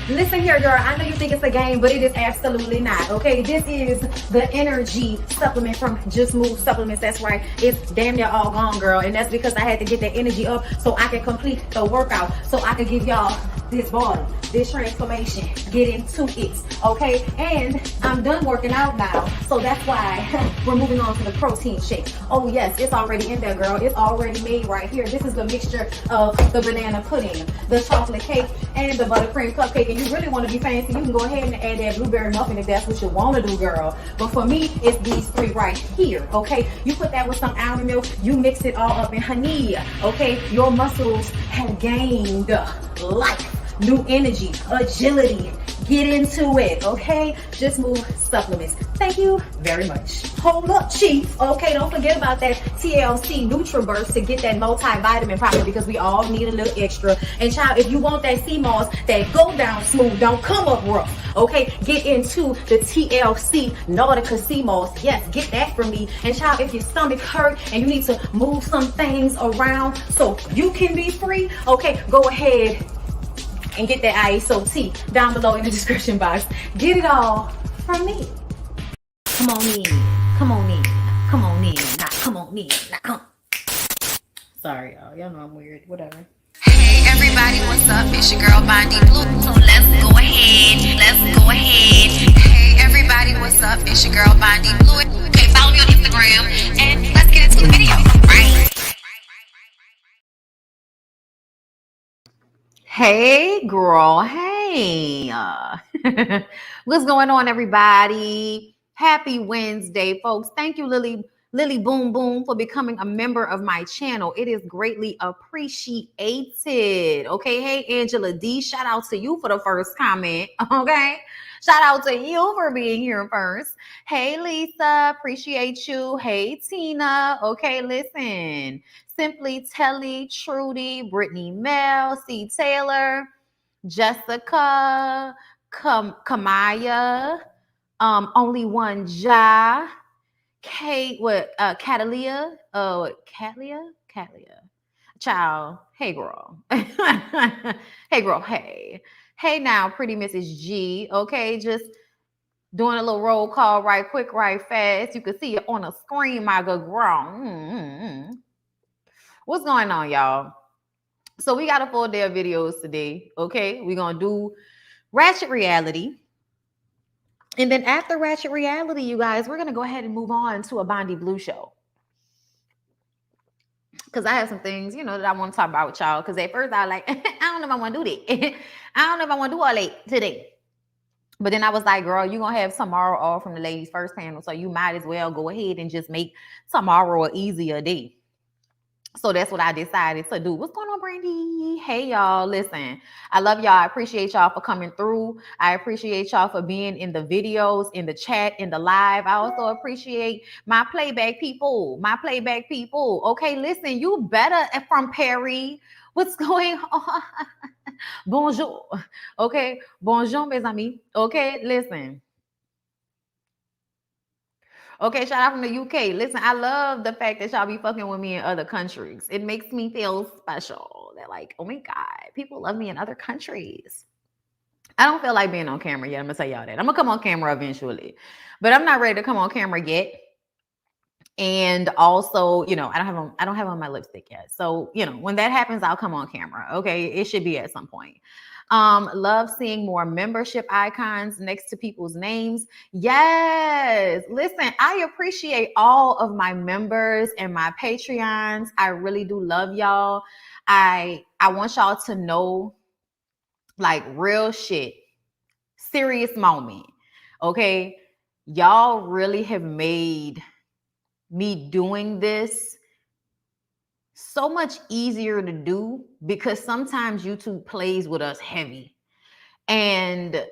Listen here, girl. I know you think it's a game, but it is absolutely not. Okay, this is the energy supplement from Just Move Supplements. That's right. It's damn near all gone, girl, and that's because I had to get that energy up so I can complete the workout, so I can give y'all this body, this transformation, get into it. Okay, and I'm done working out now, so that's why we're moving on to the protein shake. Oh yes, it's already in there, girl. It's already made right here. This is the mixture of the banana pudding, the chocolate cake, and the buttercream cupcake. And you really want to be fancy, you can go ahead and add that blueberry muffin if that's what you want to do, girl. But for me, it's these three right here. Okay, you put that with some almond milk, you mix it all up in honey. Okay, your muscles have gained life, new energy, agility. Get into it, okay? Just Move Supplements. Thank you very much. Hold up, Chief. Okay, don't forget about that TLC NutriBurst to get that multivitamin probably, because we all need a little extra. And child, if you want that sea moss that go down smooth, don't come up rough, okay? Get into the TLC Nautica sea moss. Yes, get that from me. And child, if your stomach hurt and you need to move some things around so you can be free, okay, go ahead and get that ISOT down below in the description box. Get it all from me. Come on in, come on in, come on in, now come on in, now come. Sorry, y'all know I'm weird, whatever. Hey everybody, what's up? It's your girl BondyBlue. So let's go ahead. Hey everybody, what's up? It's your girl BondyBlue. Okay, follow me on Instagram and let's get into the video, right? Hey girl, hey. What's going on, everybody? Happy Wednesday, folks. Thank you, Lily Boom Boom, for becoming a member of my channel. It is greatly appreciated. Okay, hey Angela D, shout out to you for the first comment. Okay, shout out to you for being here first. Hey Lisa, appreciate you. Hey Tina. Okay, listen. Simply Telly, Trudy, Brittany Mel, C. Taylor, Jessica, Kamaya, Only One Ja, Kate, Catalia, Catalia, child, hey girl, hey girl, hey now, pretty Mrs. G, okay, just doing a little roll call right quick, right fast. You can see it on the screen, my good girl. What's going on, y'all? So we got a full day of videos today, okay? We're going to do Ratchet Reality. And then after Ratchet Reality, you guys, we're going to go ahead and move on to a BondyBlue show. Because I have some things, that I want to talk about with y'all. Because at first I was like, I don't know if I want to do that. I don't know if I want to do all that today. But then I was like, girl, you're going to have tomorrow off from the ladies' first panel. So you might as well go ahead and just make tomorrow an easier day. So that's what I decided to do. What's going on, Brandy? Hey, y'all. Listen, I love y'all. I appreciate y'all for coming through. I appreciate y'all for being in the videos, in the chat, in the live. I also appreciate my playback people. Okay, listen, you better from Perry. What's going on? Bonjour. Okay, bonjour, mes amis. Okay, listen. Okay, shout out from the UK. Listen, I love the fact that y'all be fucking with me in other countries. It makes me feel special. They're like, oh my God, people love me in other countries. I don't feel like being on camera yet. I'm gonna tell y'all that. I'm gonna come on camera eventually, but I'm not ready to come on camera yet. And also, I don't have on my lipstick yet. So, when that happens, I'll come on camera. Okay, it should be at some point. Love seeing more membership icons next to people's names. Yes. Listen, I appreciate all of my members and my Patreons. I really do love y'all. I want y'all to know, like, real shit, serious moment. Okay. Y'all really have made me doing this so much easier to do, because sometimes YouTube plays with us heavy, and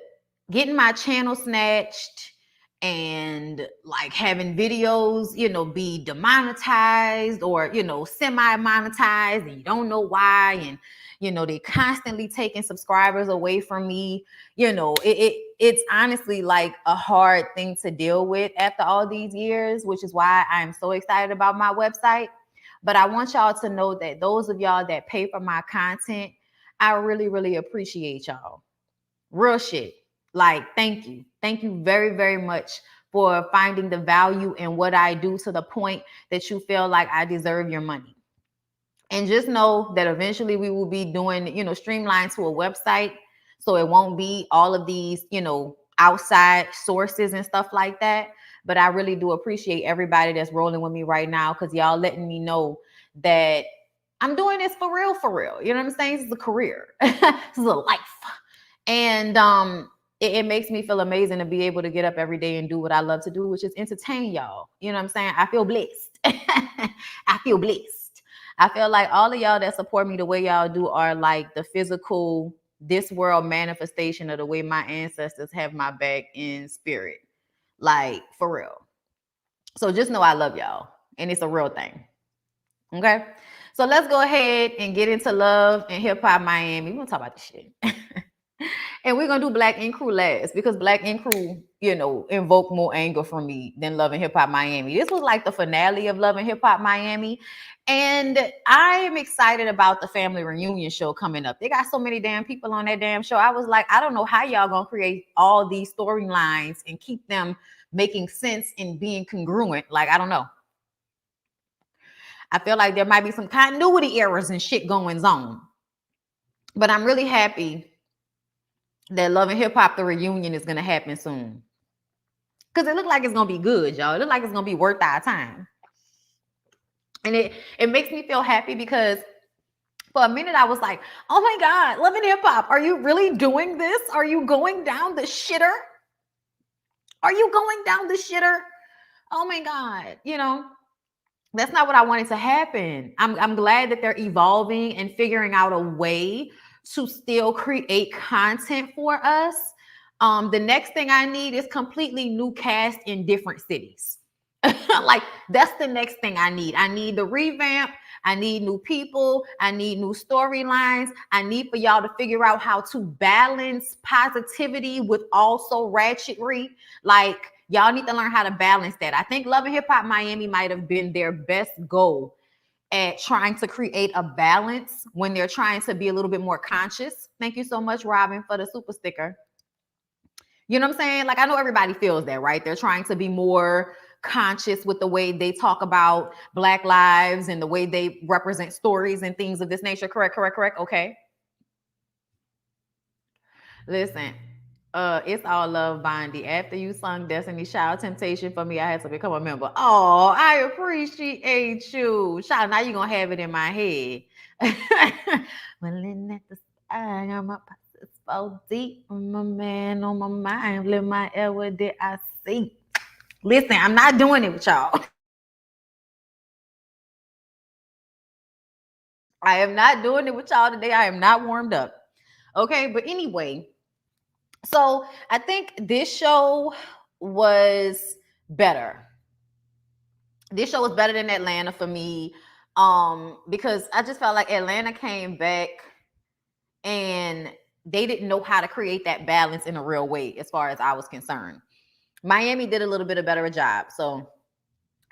getting my channel snatched and like having videos, be demonetized or, semi-monetized, and you don't know why. And, they constantly taking subscribers away from me. It's honestly like a hard thing to deal with after all these years, which is why I'm so excited about my website. But I want y'all to know that those of y'all that pay for my content, I really, really appreciate y'all. Real shit. Like, thank you very, very much for finding the value in what I do to the point that you feel like I deserve your money. And just know that eventually we will be doing, streamlined to a website. So it won't be all of these, outside sources and stuff like that. But I really do appreciate everybody that's rolling with me right now, because y'all letting me know that I'm doing this for real, for real. You know what I'm saying? This is a career. This is a life. And it makes me feel amazing to be able to get up every day and do what I love to do, which is entertain y'all. You know what I'm saying? I feel blessed. I feel blessed. I feel like all of y'all that support me the way y'all do are like the physical, this world manifestation of the way my ancestors have my back in spirit. Like, for real. So just know I love y'all. And it's a real thing. Okay? So let's go ahead and get into Love and Hip Hop Miami. We're going to talk about this shit. And we're gonna do Black Ink Crew last, because Black Ink Crew, invoke more anger from me than Love and Hip Hop Miami. This was like the finale of Love and Hip Hop Miami. And I am excited about the family reunion show coming up. They got so many damn people on that damn show. I was like, I don't know how y'all gonna create all these storylines and keep them making sense and being congruent. Like, I don't know. I feel like there might be some continuity errors and shit going on. But I'm really happy that Love and Hip Hop, the reunion, is going to happen soon. Because it looks like it's going to be good, y'all. It looks like it's going to be worth our time. And it makes me feel happy, because for a minute I was like, oh my God, Love and Hip Hop, are you really doing this? Are you going down the shitter? Are you going down the shitter? Oh my God, that's not what I wanted to happen. I'm glad that they're evolving and figuring out a way to still create content for us. The next thing I need is completely new cast in different cities. Like, that's the next thing I need. I need the revamp. I need new people. I need new storylines. I need for y'all to figure out how to balance positivity with also ratchetry. Like, y'all need to learn how to balance that. I think Love and Hip Hop Miami might have been their best goal at trying to create a balance when they're trying to be a little bit more conscious. Thank you so much, Robin, for the super sticker. You know what I'm saying? Like, I know everybody feels that, right? They're trying to be more conscious with the way they talk about Black lives and the way they represent stories and things of this nature. Correct. Okay. Listen, it's all love, Bondi. After you sung Destiny Child Temptation for me, I had to become a member. Oh, I appreciate you. Child, now you're going to have it in my head. Well, in at the sky, I'm up. It's so deep. I'm a man on my mind. Live my air, what did I see? Listen, I'm not doing it with y'all. I am not doing it with y'all today. I am not warmed up. Okay, but anyway, so I think this show was better. This show was better than Atlanta for me, because I just felt like Atlanta came back and they didn't know how to create that balance in a real way, as far as I was concerned. Miami did a little bit of better job. So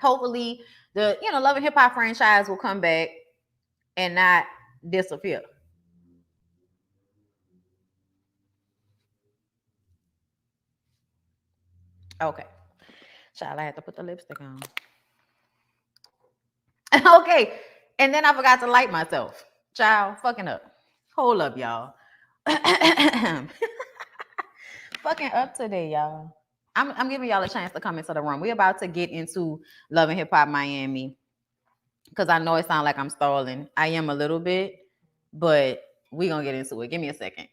hopefully the Love and Hip Hop franchise will come back and not disappear. Okay. Child, I had to put the lipstick on. Okay. And then I forgot to light myself. Child, fucking up. Hold up, y'all. Fucking up today, y'all. I'm giving y'all a chance to come into the room. We're about to get into Love and Hip Hop Miami, because I know it sounds like I'm stalling. I am a little bit, but we're going to get into it. Give me a second.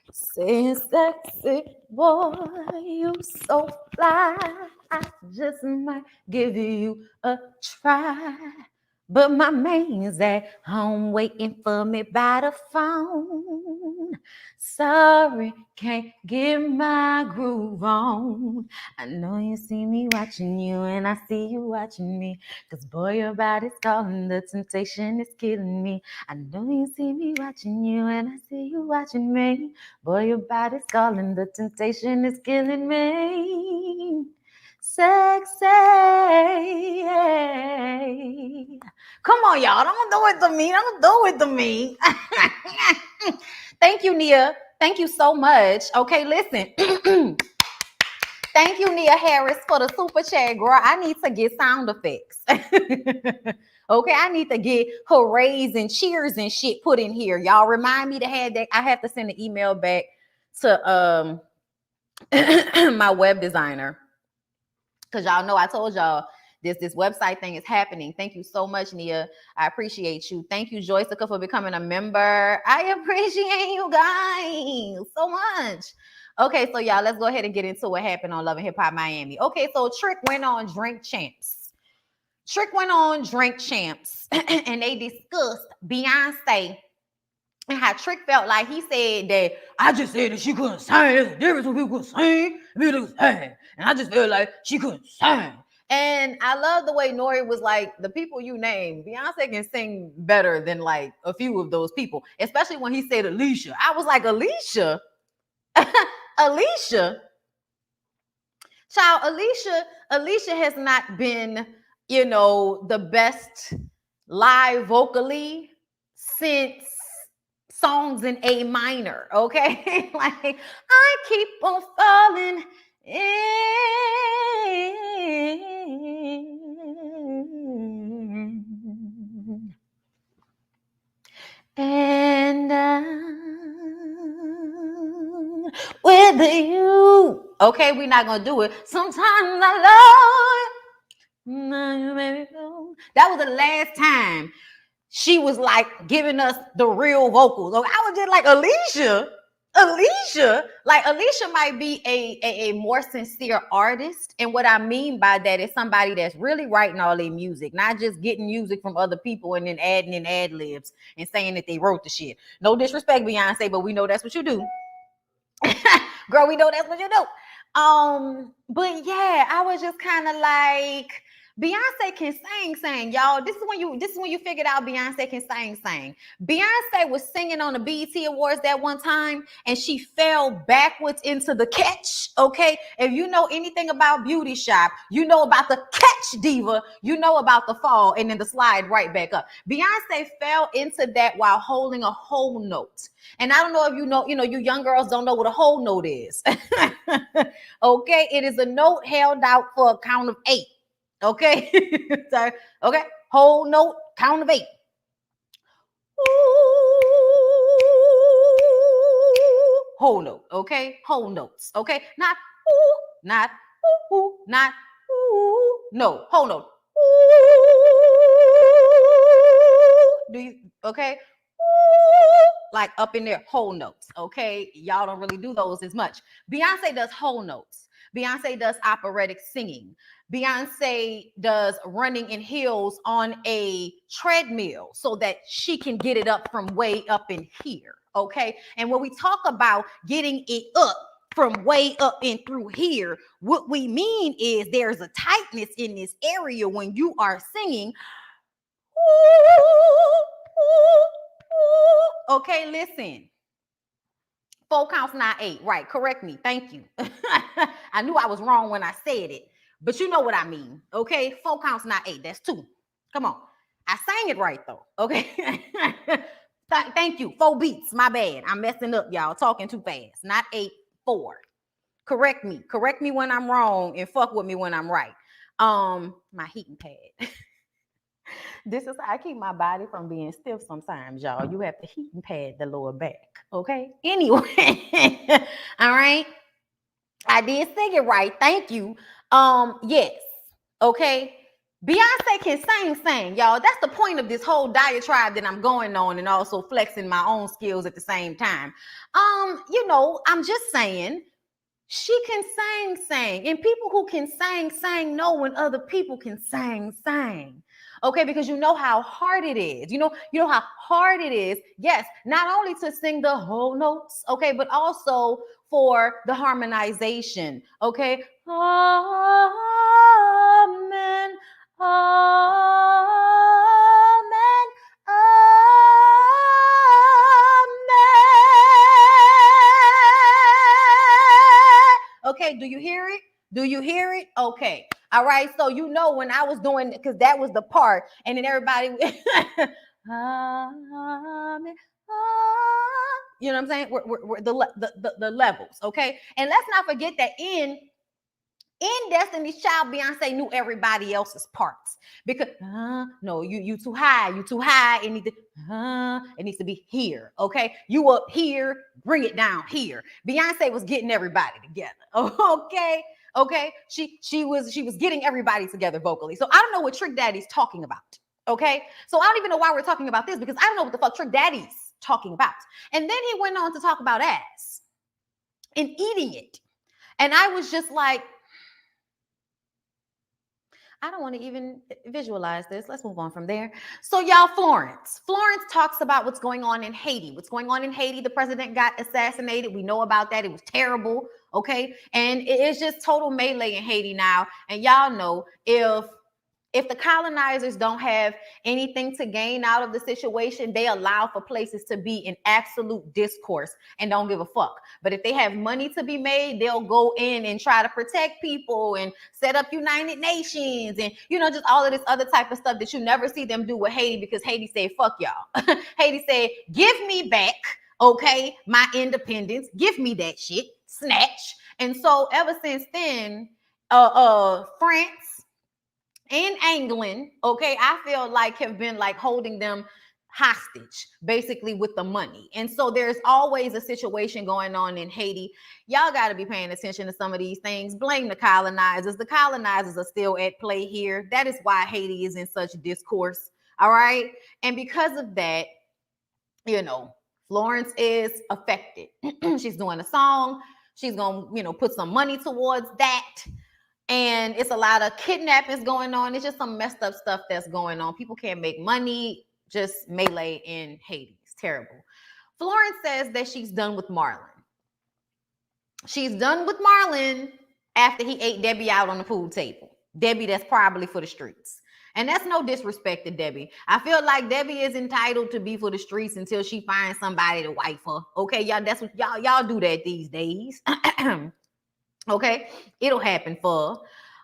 Say sexy boy, you so fly. I just might give you a try. But my man's at home waiting for me by the phone. Sorry, can't get my groove on. I know you see me watching you and I see you watching me. Cause boy, your body's calling, the temptation is killing me. I know you see me watching you and I see you watching me. Boy, your body's calling, the temptation is killing me. Sexy. Come on, y'all. Don't do it to me. Don't do it to me. Thank you, Nia. Thank you so much. Okay, listen. Thank you, Nia Harris, for the super chat, girl. I need to get sound effects. Okay, I need to get hoorays and cheers and shit put in here. Y'all remind me to have that. I have to send an email back to my web designer. Because y'all know I told y'all this website thing is happening. Thank you so much, Nia. I appreciate you. Thank you, Joycica, for becoming a member. I appreciate you guys so much. Okay, so y'all, let's go ahead and get into what happened on Love and Hip Hop Miami. Okay, so Trick went on Drink Champs. And they discussed Beyonce and how Trick felt like he said that I just said that she couldn't sing. There's a difference when people could sing and people could sing. And I just felt like she couldn't sing. And I love the way Nori was like, the people you name, Beyonce can sing better than like a few of those people, especially when he said Alicia. I was like, Alicia? Alicia? Child, Alicia has not been, you know, the best live vocally since songs in A minor, okay? Like, I keep on falling in. And with you. Okay, we're not gonna do it. Sometimes I love. That was the last time she was like giving us the real vocals. I was just like, Alicia, like Alicia might be a more sincere artist. And what I mean by that is somebody that's really writing all their music, not just getting music from other people and then adding in ad libs and saying that they wrote the shit. No disrespect, Beyonce, but we know that's what you do. Girl, we know that's what you do. But yeah, I was just kind of like, Beyonce can sing, y'all. This is when you figured out Beyonce can sing. Beyonce was singing on the BET Awards that one time, and she fell backwards into the catch. Okay, if you know anything about Beauty Shop, you know about the catch diva. You know about the fall and then the slide right back up. Beyonce fell into that while holding a whole note. And I don't know if you know, you young girls don't know what a whole note is. Okay, it is a note held out for a count of 8. Okay. So, okay. Whole note, count of 8. Ooh. Whole note. Okay. Whole notes. Okay. Not ooh, not ooh, not ooh. No. Whole note. Ooh. Do you okay? Ooh. Like up in there, whole notes. Okay. Y'all don't really do those as much. Beyonce does whole notes. Beyonce does operatic singing. Beyonce does running in heels on a treadmill so that she can get it up from way up in here, okay? And when we talk about getting it up from way up and through here, what we mean is there's a tightness in this area when you are singing. Okay, listen. 4 counts, not 8. Right, correct me. Thank you. I knew I was wrong when I said it. But you know what I mean, okay? 4 counts, not 8. That's 2. Come on. I sang it right, though, okay? Thank you. 4 beats. My bad. I'm messing up, y'all. Talking too fast. Not 8, 4. Correct me. Correct me when I'm wrong and fuck with me when I'm right. My heating pad. This is how I keep my body from being stiff sometimes, y'all. You have to heating pad the lower back, okay? Anyway, all right? I did sing it right. Thank you. Yes. Okay. Beyonce can sing, y'all. That's the point of this whole diatribe that I'm going on and also flexing my own skills at the same time. I'm just saying She can sing. And people who can sing know when other people can sing. Okay, because you know how hard it is. You know how hard it is. Yes, not only to sing the whole notes, okay, but also for the harmonization. Okay. Amen. Amen. Amen. Okay, do you hear it? Do you hear it? Okay. All right. So you know when I was doing, because that was the part, and then everybody Amen. You know what I'm saying? We're the levels, okay? And let's not forget that in Destiny's Child, Beyonce knew everybody else's parts because no, you too high, you too high. It needs to be here, okay? You up here, bring it down here. Beyonce was getting everybody together, okay? Okay, she was getting everybody together vocally. So I don't know what Trick Daddy's talking about, okay? So I don't even know why we're talking about this because I don't know what the fuck Trick Daddy's talking about. And then he went on to talk about ass and eating it, and I was just like, I don't want to even visualize this. Let's move on from there. So, y'all, Florence talks about what's going on in Haiti. What's going on in Haiti? The president got assassinated. We know about that. It was terrible. Okay. And it's just total melee in Haiti now. And y'all know if the colonizers don't have anything to gain out of the situation, they allow for places to be in absolute discourse and don't give a fuck. But if they have money to be made, they'll go in and try to protect people and set up United Nations and, just all of this other type of stuff that you never see them do with Haiti because Haiti said, fuck y'all. Haiti said, give me back, okay, my independence. Give me that shit. Snatch. And so ever since then, France and England, okay, I feel like have been like holding them hostage basically with the money. And so there's always a situation going on in Haiti. Y'all got to be paying attention to some of these things. Blame the colonizers. The colonizers are still at play here. That is why Haiti is in such discourse. All right. And because of that, Florence is affected. She's doing a song. She's going to, put some money towards that. And it's a lot of kidnappings going on. It's just some messed up stuff that's going on. People can't make money, just melee in Haiti. It's terrible. Florence says that she's done with Marlon. She's done with Marlon after he ate Debbie out on the pool table. Debbie that's probably for the streets. And that's no disrespect to Debbie. I feel like Debbie is entitled to be for the streets until she finds somebody to wife her. Okay, y'all, that's what y'all do that these days. Okay, it'll happen for.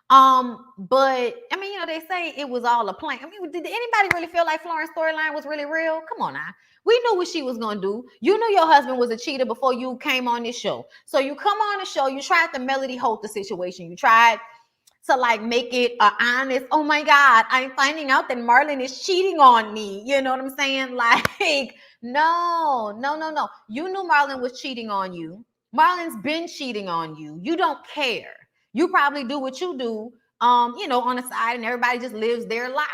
But I mean, they say it was all a plan. I mean, did anybody really feel like Florence's storyline was really real? Come on now. We knew what she was gonna do. You knew your husband was a cheater before you came on this show. So you come on the show, you tried to Melody Holt the situation. You tried to like make it honest. Oh my God, I'm finding out that Marlon is cheating on me. You know what I'm saying? Like, no. You knew Marlon was cheating on you. Marlon's been cheating on you. You don't care. You probably do what you do, on the side, and everybody just lives their lives.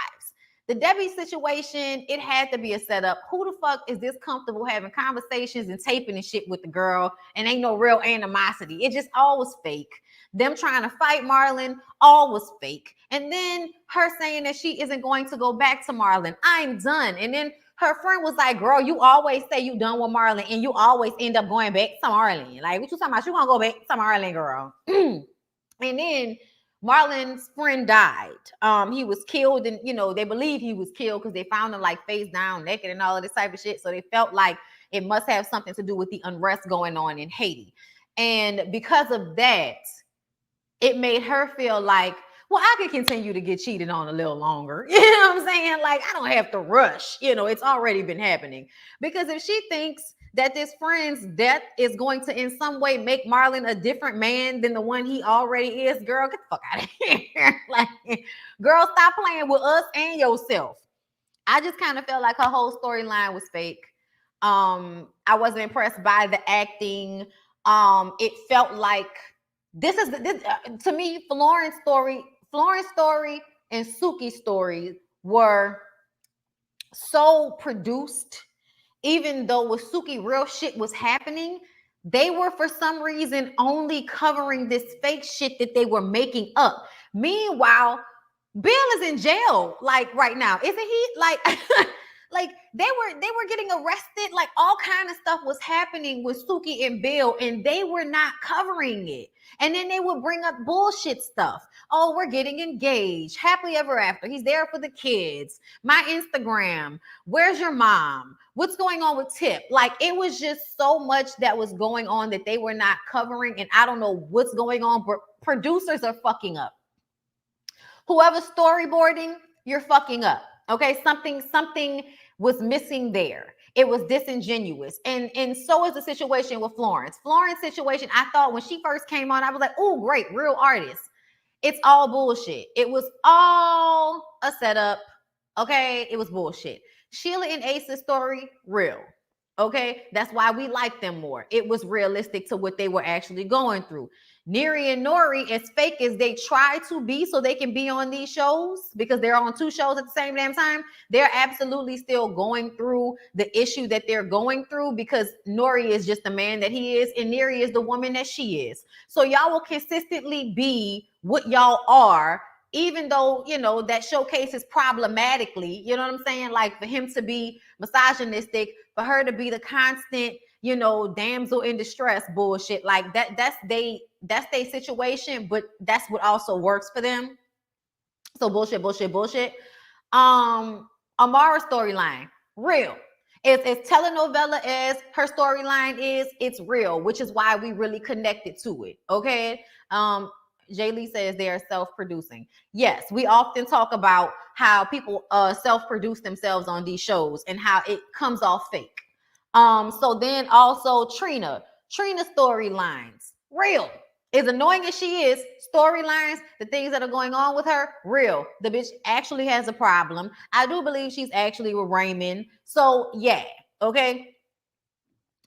The Debbie situation, it had to be a setup. Who the fuck is this comfortable having conversations and taping and shit with the girl and ain't no real animosity? It just all was fake. Them trying to fight Marlon, all was fake. And then her saying that she isn't going to go back to Marlon. I'm done. And then her friend was like, girl, you always say you done with Marlon and you always end up going back to Marlon. Like, what you talking about? You gonna go back to Marlon, girl. And then Marlon's friend died. He was killed, and they believe he was killed because they found him like face down, naked, and all of this type of shit. So they felt like it must have something to do with the unrest going on in Haiti. And because of that, it made her feel like, well, I could continue to get cheated on a little longer. You know what I'm saying? Like, I don't have to rush. It's already been happening. Because if she thinks that this friend's death is going to in some way make Marlon a different man than the one he already is, girl, get the fuck out of here. Like, girl, stop playing with us and yourself. I just kind of felt like her whole storyline was fake. I wasn't impressed by the acting. It felt like this to me, Florence's story and Suki's story were so produced. Even though with Suki real shit was happening, They were, for some reason, only covering this fake shit that they were making up. Meanwhile, Bill is in jail, like right now, isn't he? Like, like they were getting arrested. Like all kind of stuff was happening with Suki and Bill, and they were not covering it. And then they would bring up bullshit stuff. Oh, we're getting engaged, happily ever after. He's there for the kids. My Instagram. Where's your mom? What's going on with Tip? Like it was just so much that was going on that they were not covering, and I don't know what's going on, but producers are fucking up. Whoever's storyboarding, you're fucking up. Okay, something was missing there. It was disingenuous, and so is the situation with Florence. Florence situation, I thought when she first came on, I was like, oh, great, real artist. It's all bullshit. It was all a setup. Okay, it was bullshit. Sheila and Ace's story, real. Okay, that's why we like them more. It was realistic to what they were actually going through. Neri and Nori, as fake as they try to be so they can be on these shows, because they're on two shows at the same damn time, they're absolutely still going through the issue that they're going through, because Nori is just the man that he is and Neri is the woman that she is. So y'all will consistently be what y'all are, even though, you know, that showcases problematically, you know what I'm saying? Like for him to be misogynistic, for her to be the constant, you know, damsel in distress bullshit, like that's their situation, but that's what also works for them. So bullshit. Amara's storyline, real. It's telenovela as her storyline is, it's real, which is why we really connected to it. Okay. Jay Lee says they are self-producing. Yes, we often talk about how people self-produce themselves on these shows and how it comes off fake. So then also Trina storylines, real. As annoying as she is, storylines, the things that are going on with her, real. The bitch actually has a problem. I do believe she's actually with Raymond. So yeah, okay.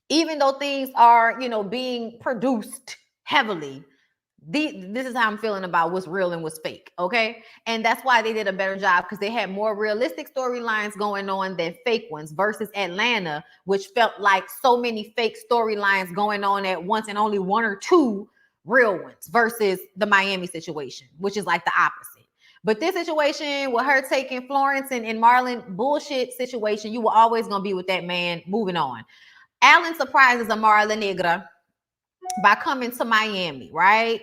Even though things are, you know, being produced heavily, this is how I'm feeling about what's real and what's fake, okay? And that's why they did a better job, because they had more realistic storylines going on than fake ones, versus Atlanta, which felt like so many fake storylines going on at once and only one or two real ones, versus the Miami situation, which is like the opposite. But this situation with her taking Florence and Marlon, bullshit situation, you were always going to be with that man. Moving on. Alan surprises Amara La Negra by coming to Miami, right?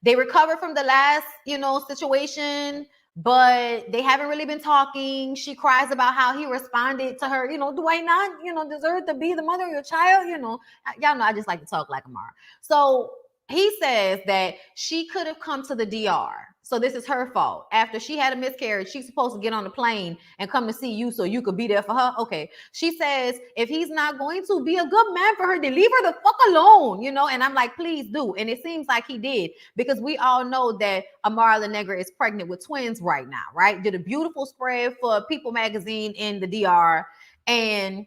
They recovered from the last, you know, situation, but they haven't really been talking. She cries about how he responded to her, you know, do I not, you know, deserve to be the mother of your child? You know, y'all know I just like to talk like Amara. So he says that she could have come to the DR. So this is her fault. After she had a miscarriage, she's supposed to get on the plane and come to see you so you could be there for her. Okay. She says, if he's not going to be a good man for her, then leave her the fuck alone, you know? And I'm like, please do. And it seems like he did, because we all know that Amara La Negra is pregnant with twins right now, right? Did a beautiful spread for People magazine in the DR. And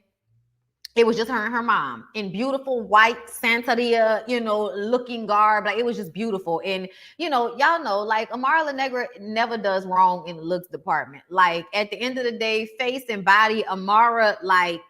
it was just her and her mom in beautiful white Santeria, you know, looking garb. Like it was just beautiful. And, you know, y'all know, like Amara La Negra never does wrong in the looks department. Like at the end of the day, face and body, Amara like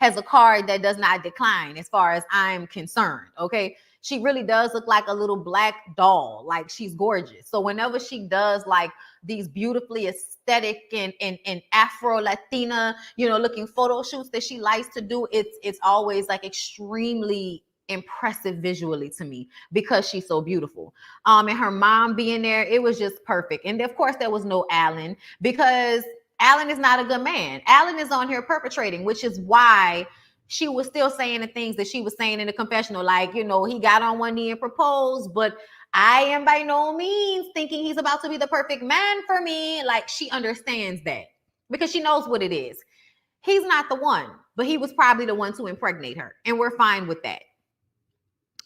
has a card that does not decline as far as I'm concerned. Okay. She really does look like a little black doll. Like she's gorgeous. So whenever she does like these beautifully aesthetic and Afro Latina, you know, looking photo shoots that she likes to do, it's always like extremely impressive visually to me, because she's so beautiful. And her mom being there, it was just perfect. And of course there was no Alan, because Alan is not a good man. Alan is on here perpetrating, which is why she was still saying the things that she was saying in the confessional. Like, you know, he got on one knee and proposed, but I am by no means thinking he's about to be the perfect man for me. Like she understands that, because she knows what it is. He's not the one, but he was probably the one to impregnate her. And we're fine with that.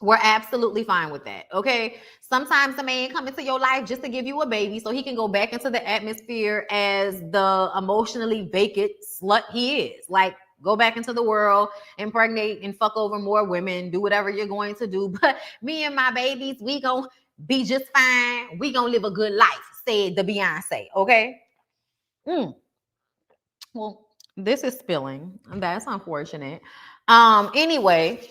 We're absolutely fine with that. Okay. Sometimes a man come into your life just to give you a baby so he can go back into the atmosphere as the emotionally vacant slut he is. Like, go back into the world, impregnate and fuck over more women, do whatever you're going to do. But me and my babies, we gonna be just fine. We gonna live a good life, said the Beyonce. Okay. Well, this is spilling. That's unfortunate. Anyway,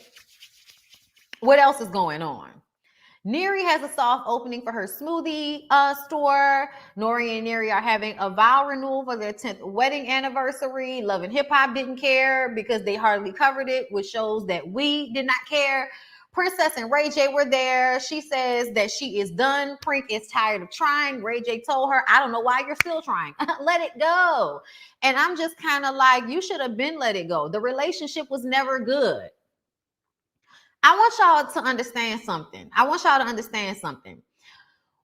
What else is going on? Neri has a soft opening for her smoothie store. Nori and Neri are having a vow renewal for their 10th wedding anniversary. Love and Hip Hop didn't care because they hardly covered it, which shows that we did not care. Princess and Ray J were there. She says that she is done. Prink is tired of trying. Ray J told her, I don't know why you're still trying. Let it go. And I'm just kind of like, you should have been let it go. The relationship was never good. I want y'all to understand something.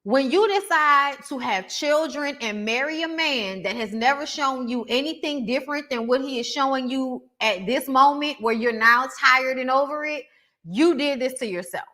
When you decide to have children and marry a man that has never shown you anything different than what he is showing you at this moment, where you're now tired and over it, you did this to yourself.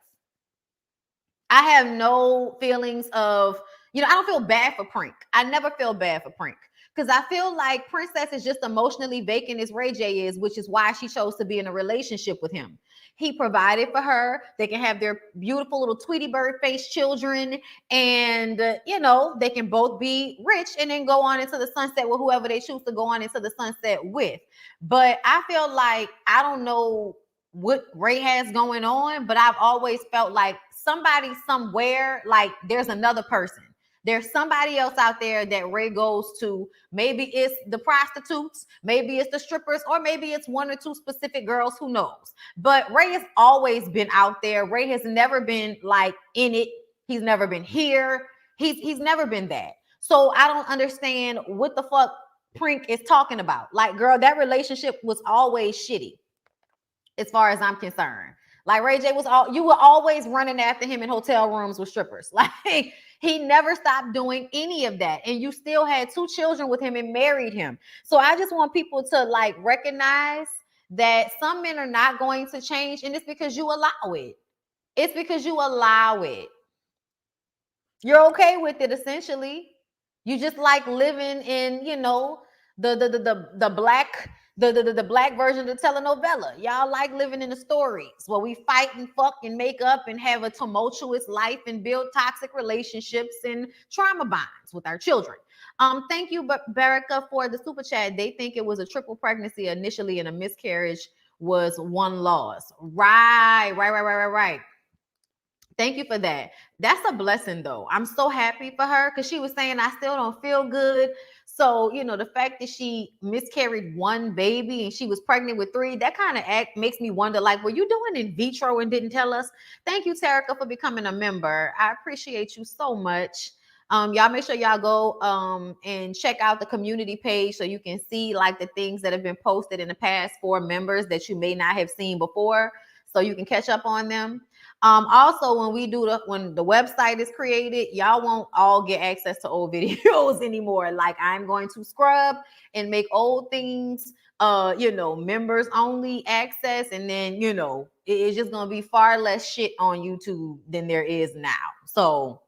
I have no feelings of, I don't feel bad for Prink. I never feel bad for Prink. Because I feel like Princess is just emotionally vacant as Ray J is, which is why she chose to be in a relationship with him. He provided for her. They can have their beautiful little Tweety Bird face children. And, they can both be rich and then go on into the sunset with whoever they choose to go on into the sunset with. But I feel like, I don't know what Ray has going on, but I've always felt like somebody somewhere, like there's another person. There's somebody else out there that Ray goes to. Maybe it's the prostitutes, maybe it's the strippers, or maybe it's one or two specific girls, who knows. But Ray has always been out there. Ray has never been like in it. He's never been here. He's never been that. So I don't understand what the fuck Prink is talking about. Like, girl, that relationship was always shitty as far as I'm concerned. Like, Ray J you were always running after him in hotel rooms with strippers. Like, he never stopped doing any of that. And you still had 2 children with him and married him. So I just want people to like recognize that some men are not going to change. And it's because you allow it. It's because you allow it. You're okay with it, essentially. You just like living in, the black version of the telenovela. Y'all like living in the stories where we fight and fuck and make up and have a tumultuous life and build toxic relationships and trauma bonds with our children. Thank you, Baraka, for the super chat. They think it was a triple pregnancy initially and a miscarriage was one loss. Right. Thank you for that. That's a blessing, though. I'm so happy for her because she was saying, I still don't feel good. So, the fact that she miscarried 1 baby and she was pregnant with 3, that kind of makes me wonder, like, were you doing in vitro and didn't tell us? Thank you, Terica, for becoming a member. I appreciate you so much. Y'all make sure y'all go and check out the community page so you can see like the things that have been posted in the past for members that you may not have seen before, so you can catch up on them. Also, when the website is created, y'all won't all get access to old videos anymore. Like, I'm going to scrub and make old things, members only access. And then, it's just going to be far less shit on YouTube than there is now. So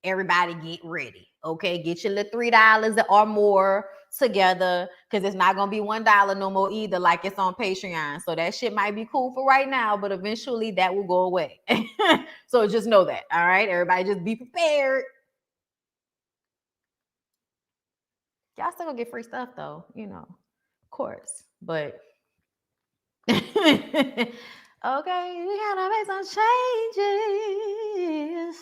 everybody get ready. Okay. Get your little $3 or more together, because it's not gonna be $1 no more either, like it's on Patreon. So that shit might be cool for right now, but eventually that will go away. So just know that. All right, everybody, just be prepared. Y'all still gonna get free stuff though, of course. But okay, we gotta make some changes.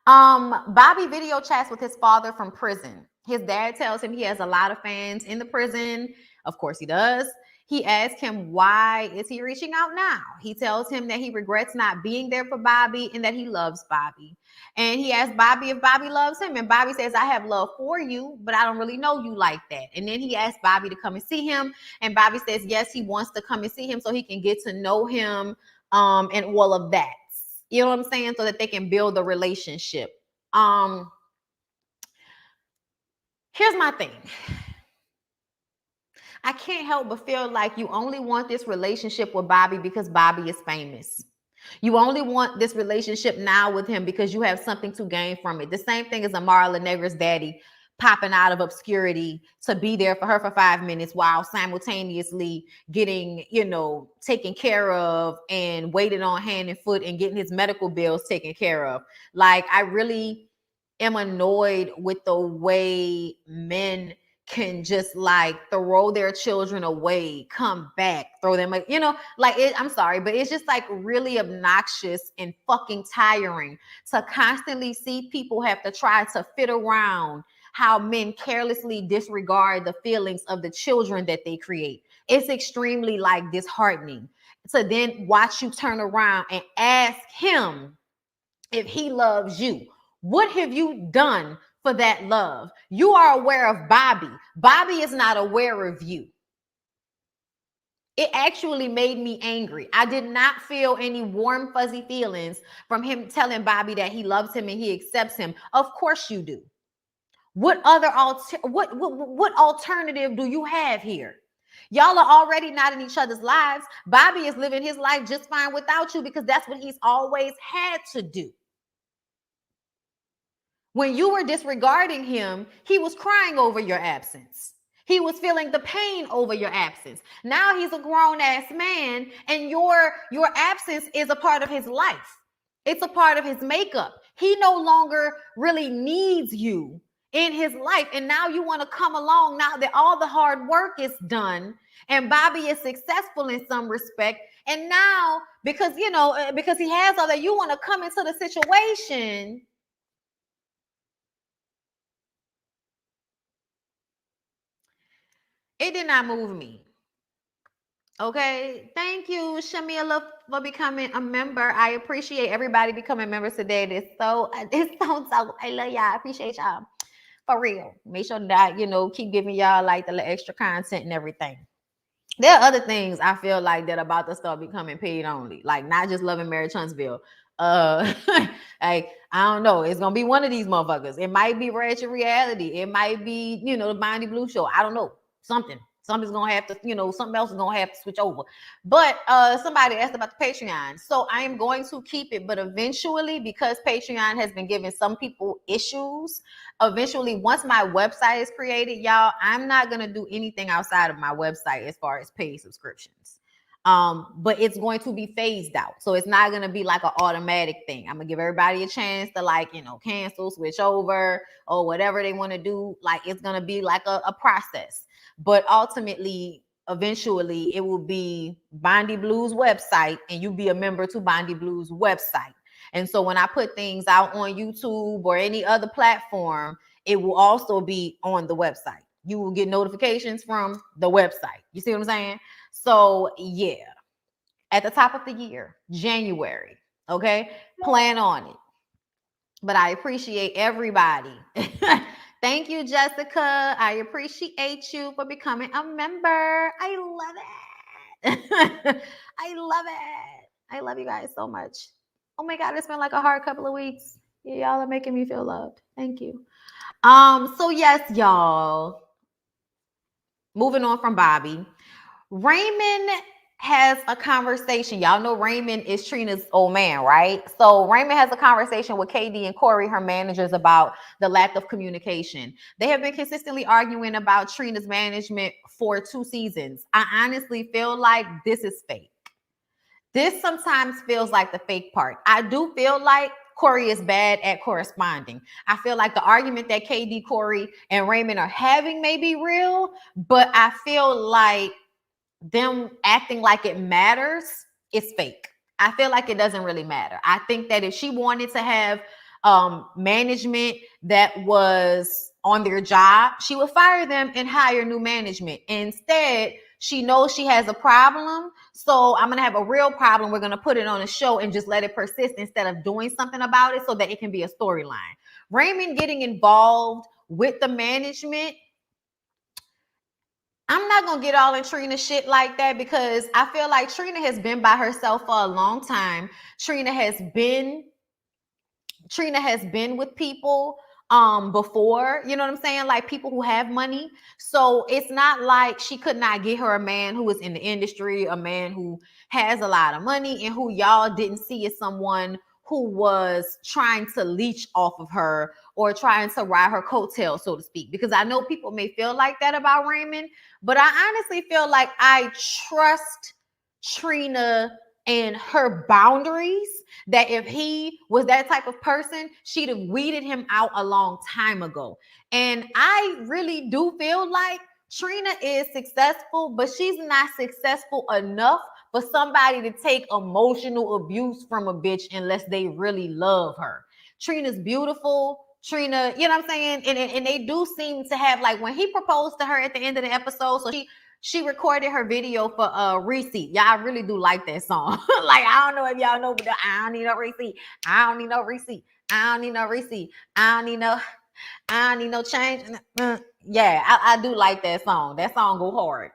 Bobby video chats with his father from prison. His dad tells him he has a lot of fans in the prison. Of course he does. He asks him, why is he reaching out now? He tells him that he regrets not being there for Bobby and that he loves Bobby. And he asks Bobby if Bobby loves him. And Bobby says, I have love for you, but I don't really know you like that. And then he asks Bobby to come and see him. And Bobby says, yes, he wants to come and see him so he can get to know him and all of that. You know what I'm saying? So that they can build a relationship. Here's my thing. I can't help but feel like you only want this relationship with Bobby because Bobby is famous. You only want this relationship now with him because you have something to gain from it. The same thing as Amara LaNegra's daddy popping out of obscurity to be there for her for 5 minutes while simultaneously getting, taken care of and waited on hand and foot and getting his medical bills taken care of. Like, I really am annoyed with the way men can just like throw their children away, come back, throw them, like I'm sorry, but it's just like really obnoxious and fucking tiring to constantly see people have to try to fit around how men carelessly disregard the feelings of the children that they create. It's extremely like disheartening to then watch you turn around and ask him if he loves you. What have you done for that love? You are aware of Bobby. Bobby is not aware of you. It actually made me angry. I did not feel any warm, fuzzy feelings from him telling Bobby that he loves him and he accepts him. Of course you do. What other what alternative do you have here? Y'all are already not in each other's lives. Bobby is living his life just fine without you because that's what he's always had to do. When you were disregarding him, he was crying over your absence. He was feeling the pain over your absence. Now he's a grown-ass man, and your absence is a part of his life. It's a part of his makeup. He no longer really needs you in his life. And now you want to come along now that all the hard work is done and Bobby is successful in some respect. And now, because he has all that, you want to come into the situation. It did not move me. Okay. Thank you, Shamila, for becoming a member. I appreciate everybody becoming members today. It's so I love y'all. I appreciate y'all. For real. Make sure that keep giving y'all like the extra content and everything. There are other things I feel like that about to start becoming paid only, like not just Loving Mary Huntsville. Like I don't know, it's gonna be one of these motherfuckers. It might be Ratchet Reality. It might be the BondyBlue show. I don't know, something's gonna have to something else is gonna have to switch over. But somebody asked about the Patreon, so I am going to keep it, but eventually, because Patreon has been giving some people issues, eventually once my website is created, y'all, I'm not gonna do anything outside of my website as far as paid subscriptions. But it's going to be phased out, so it's not going to be like an automatic thing. I'm gonna give everybody a chance to cancel, switch over, or whatever they want to do. Like it's gonna be like a process, but ultimately, eventually, it will be BondyBlue's website, and you be a member to BondyBlue's website. And so when I put things out on YouTube or any other platform, it will also be on the website. You will get notifications from the website. You see what I'm saying? So yeah, at the top of the year, January, okay? Plan on it. But I appreciate everybody. Thank you, Jessica. I appreciate you for becoming a member. I love it. I love it. I love you guys so much. Oh my God, it's been like a hard couple of weeks. Y'all are making me feel loved. Thank you. So yes, y'all. Moving on from Bobby. Raymond has a conversation. Y'all know Raymond is Trina's old man, right? So Raymond has a conversation with KD and Corey, her managers, about the lack of communication. They have been consistently arguing about Trina's management for 2 seasons. I honestly feel like this is fake. This sometimes feels like the fake part. I do feel like Corey is bad at corresponding. I feel like the argument that KD, Corey, and Raymond are having may be real, but I feel like them acting like it matters is fake. I feel like it doesn't really matter. I think that if she wanted to have management that was on their job, she would fire them and hire new management. Instead, she knows she has a problem, so I'm gonna have a real problem. We're gonna put it on a show and just let it persist instead of doing something about it so that it can be a storyline. Raymond getting involved with the management, I'm not going to get all in Trina shit like that, because I feel like Trina has been by herself for a long time. Trina has been with people before, you know what I'm saying? Like people who have money. So it's not like she could not get her a man who is in the industry, a man who has a lot of money, and who y'all didn't see as someone who was trying to leech off of her or trying to ride her coattail, so to speak. Because I know people may feel like that about Raymond, but I honestly feel like I trust Trina and her boundaries, that if he was that type of person, she'd have weeded him out a long time ago. And I really do feel like Trina is successful, but she's not successful enough for somebody to take emotional abuse from a bitch unless they really love her. Trina's beautiful. Trina, you know what I'm saying? And they do seem to have, like, when he proposed to her at the end of the episode, so she recorded her video for Receipt. Y'all really do like that song. Like, I don't know if y'all know, but I don't need no receipt. I don't need no receipt. I don't need no receipt. I don't need no change. Yeah, I do like that song. That song go hard.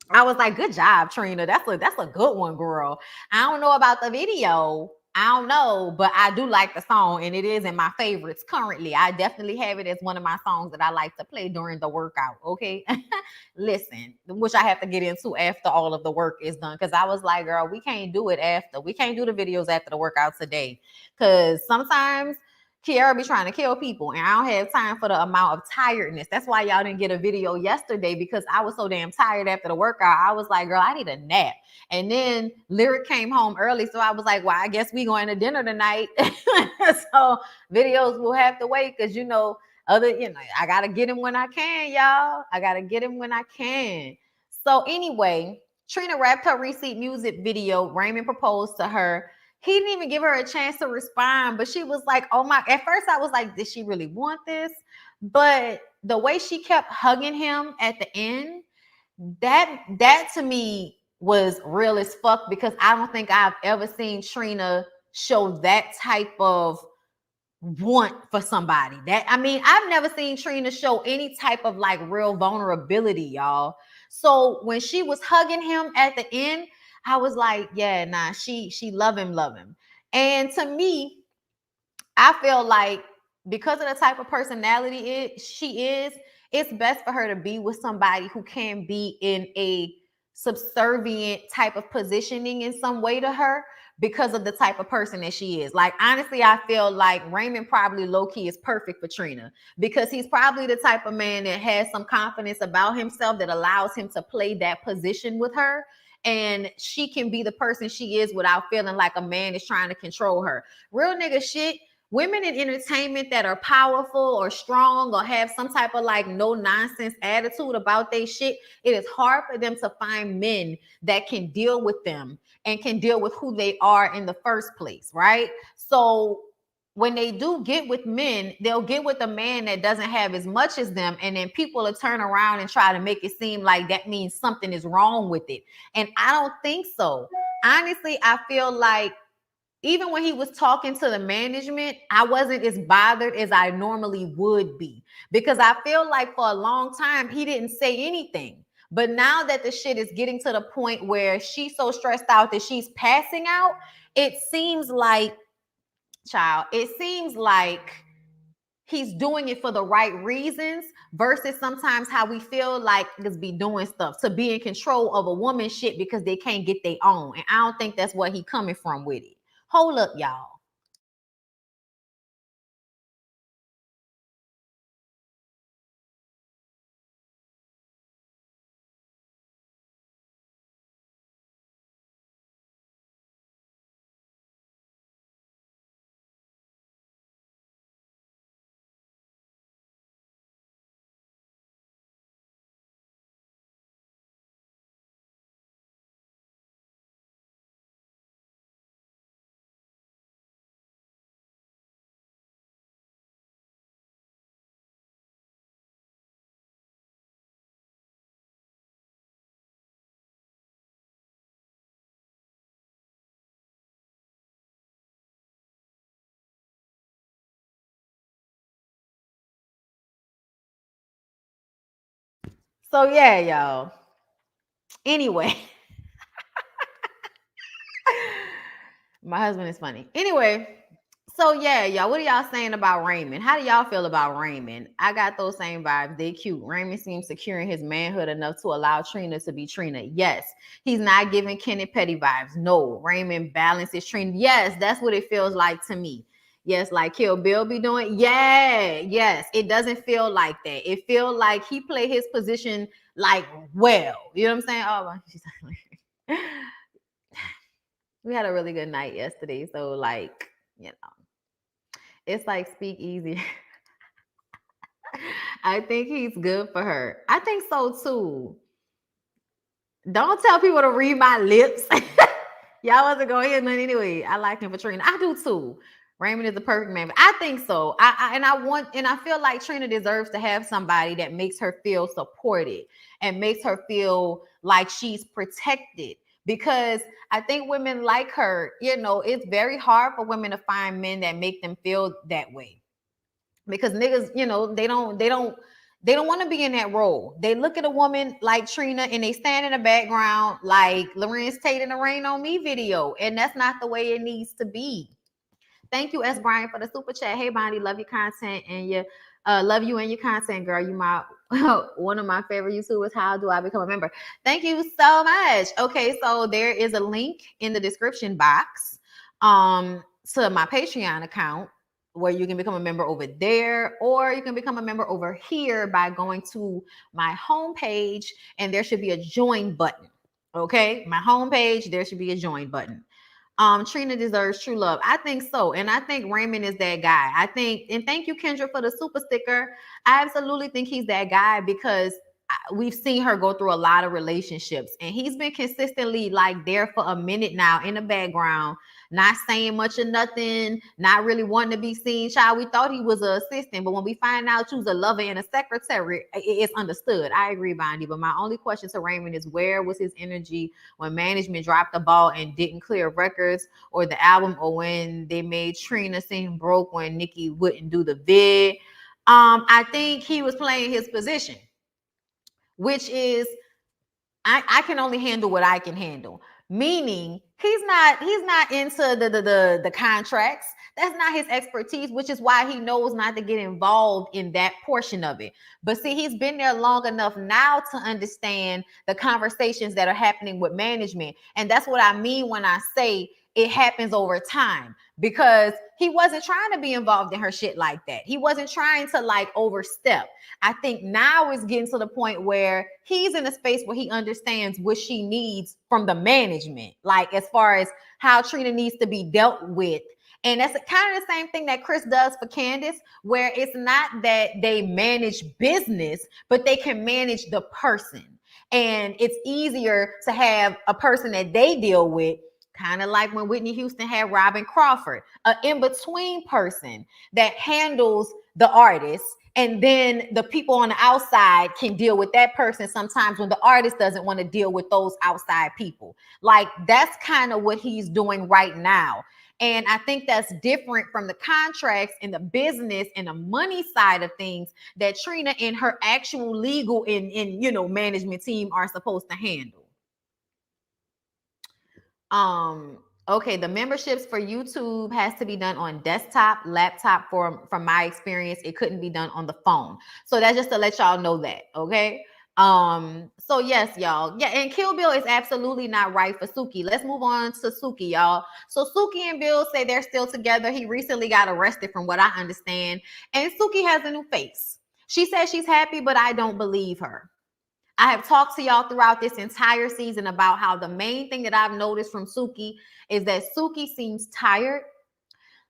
I was like, good job, Trina. That's a good one, girl. I don't know about the video. I don't know, but I do like the song, and it is in my favorites currently. I definitely have it as one of my songs that I like to play during the workout. Okay. Listen, which I have to get into after all of the work is done. Cause I was like, girl, we can't do it after. We can't do the videos after the workout today. Cause sometimes Kiara be trying to kill people, and I don't have time for the amount of tiredness. That's why y'all didn't get a video yesterday, because I was so damn tired after the workout. I was like, girl, I need a nap. And then Lyric came home early, so I was like, well, I guess we going to dinner tonight. So videos will have to wait, because I gotta get him when I can, y'all. I gotta get him when I can. So anyway, Trina wrapped her Receipt music video. Raymond proposed to her. He didn't even give her a chance to respond, but she was like, oh my, at first I was like, did she really want this? But the way she kept hugging him at the end, that to me was real as fuck, because I don't think I've ever seen Trina show that type of want for somebody. I've never seen Trina show any type of like real vulnerability, y'all. So when she was hugging him at the end, I was like, yeah, nah, she love him. And to me, I feel like because of the type of personality she is, it's best for her to be with somebody who can be in a subservient type of positioning in some way to her, because of the type of person that she is. Like, honestly, I feel like Raymond probably low-key is perfect for Trina, because he's probably the type of man that has some confidence about himself that allows him to play that position with her. And she can be the person she is without feeling like a man is trying to control her. Real nigga shit. Women in entertainment that are powerful or strong or have some type of like no nonsense attitude about their shit, it is hard for them to find men that can deal with them and can deal with who they are in the first place, right? So when they do get with men, they'll get with a man that doesn't have as much as them, and then people will turn around and try to make it seem like that means something is wrong with it. And I don't think so. Honestly, I feel like even when he was talking to the management, I wasn't as bothered as I normally would be, because I feel like for a long time he didn't say anything. But now that the shit is getting to the point where she's so stressed out that she's passing out, it seems like, he's doing it for the right reasons, versus sometimes how we feel like just be doing stuff to be in control of a woman's shit because they can't get their own. And I don't think that's where he coming from with it. Hold up, y'all. So yeah, y'all. Anyway, my husband is funny. Anyway, so yeah, y'all, what are y'all saying about Raymond? How do y'all feel about Raymond? I got those same vibes. They cute. Raymond seems secure in his manhood enough to allow Trina to be Trina. Yes. He's not giving Kenneth Petty vibes. No. Raymond balances Trina. Yes, that's what it feels like to me. Yes, like Kill Bill be doing. Yeah, yes. It doesn't feel like that. It feels like he played his position like well. You know what I'm saying? Oh, she's like We had a really good night yesterday. So like, you know, it's like speak easy. I think he's good for her. I think so too. Don't tell people to read my lips. Y'all wasn't going to hear nothing anyway. I like him for Trina. I do too. Raymond is a perfect man. But I think so. I feel like Trina deserves to have somebody that makes her feel supported and makes her feel like she's protected. Because I think women like her, you know, it's very hard for women to find men that make them feel that way. Because niggas, you know, they don't want to be in that role. They look at a woman like Trina and they stand in the background like Lorenz Tate in the Rain on Me video. And that's not the way it needs to be. Thank you, S. Brian, for the super chat. Hey, Bonnie, love your content and your love you and your content, girl. You my one of my favorite YouTubers. How do I become a member? Thank you so much. Okay, so there is a link in the description box to my Patreon account where you can become a member over there, or you can become a member over here by going to my homepage, and there should be a join button. Okay, my homepage, there should be a join button. Trina deserves true love. I think so. And I think Raymond is that guy. I think, and thank you, Kendra, for the super sticker. I absolutely think he's that guy because we've seen her go through a lot of relationships and he's been consistently like there for a minute now in the background, not saying much of nothing, not really wanting to be seen. Child, we thought he was an assistant, but when we find out she was a lover and a secretary, it's understood. I agree, Bondi, but my only question to Raymond is where was his energy when management dropped the ball and didn't clear records or the album, or when they made Trina seem broke when Nikki wouldn't do the vid? I think he was playing his position, which is I can only handle what I can handle. Meaning he's not into the contracts. That's not his expertise, which is why he knows not to get involved in that portion of it. But see, he's been there long enough now to understand the conversations that are happening with management. And that's what I mean when I say it happens over time, because he wasn't trying to be involved in her shit like that. He wasn't trying to like overstep. I think now it's getting to the point where he's in a space where he understands what she needs from the management, like as far as how Trina needs to be dealt with. And that's kind of the same thing that Chris does for Candace, where it's not that they manage business, but they can manage the person. And it's easier to have a person that they deal with, kind of like when Whitney Houston had Robin Crawford, an in-between person that handles the artist, and then the people on the outside can deal with that person sometimes when the artist doesn't want to deal with those outside people. Like that's kind of what he's doing right now. And I think that's different from the contracts and the business and the money side of things that Trina and her actual legal and you know management team are supposed to handle. Okay, the memberships for YouTube has to be done on desktop, laptop. From my experience, it couldn't be done on the phone. So that's just to let y'all know that, okay? So yes, y'all. Yeah, and Kill Bill is absolutely not right for Suki. Let's move on to Suki, y'all. So Suki and Bill say they're still together. He recently got arrested from what I understand. And Suki has a new face. She says she's happy, but I don't believe her. I have talked to y'all throughout this entire season about how the main thing that I've noticed from Suki is that Suki seems tired.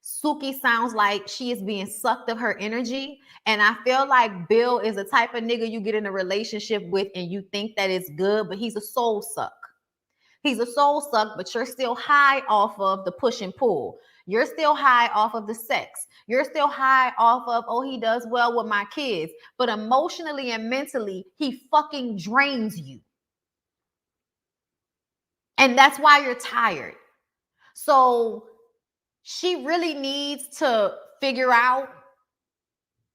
Suki sounds like she is being sucked of her energy. And I feel like Bill is the type of nigga you get in a relationship with and you think that it's good, but he's a soul suck. He's a soul suck, but you're still high off of the push and pull. You're still high off of the sex. You're still high off of, oh, he does well with my kids. But emotionally and mentally, he fucking drains you. And that's why you're tired. So she really needs to figure out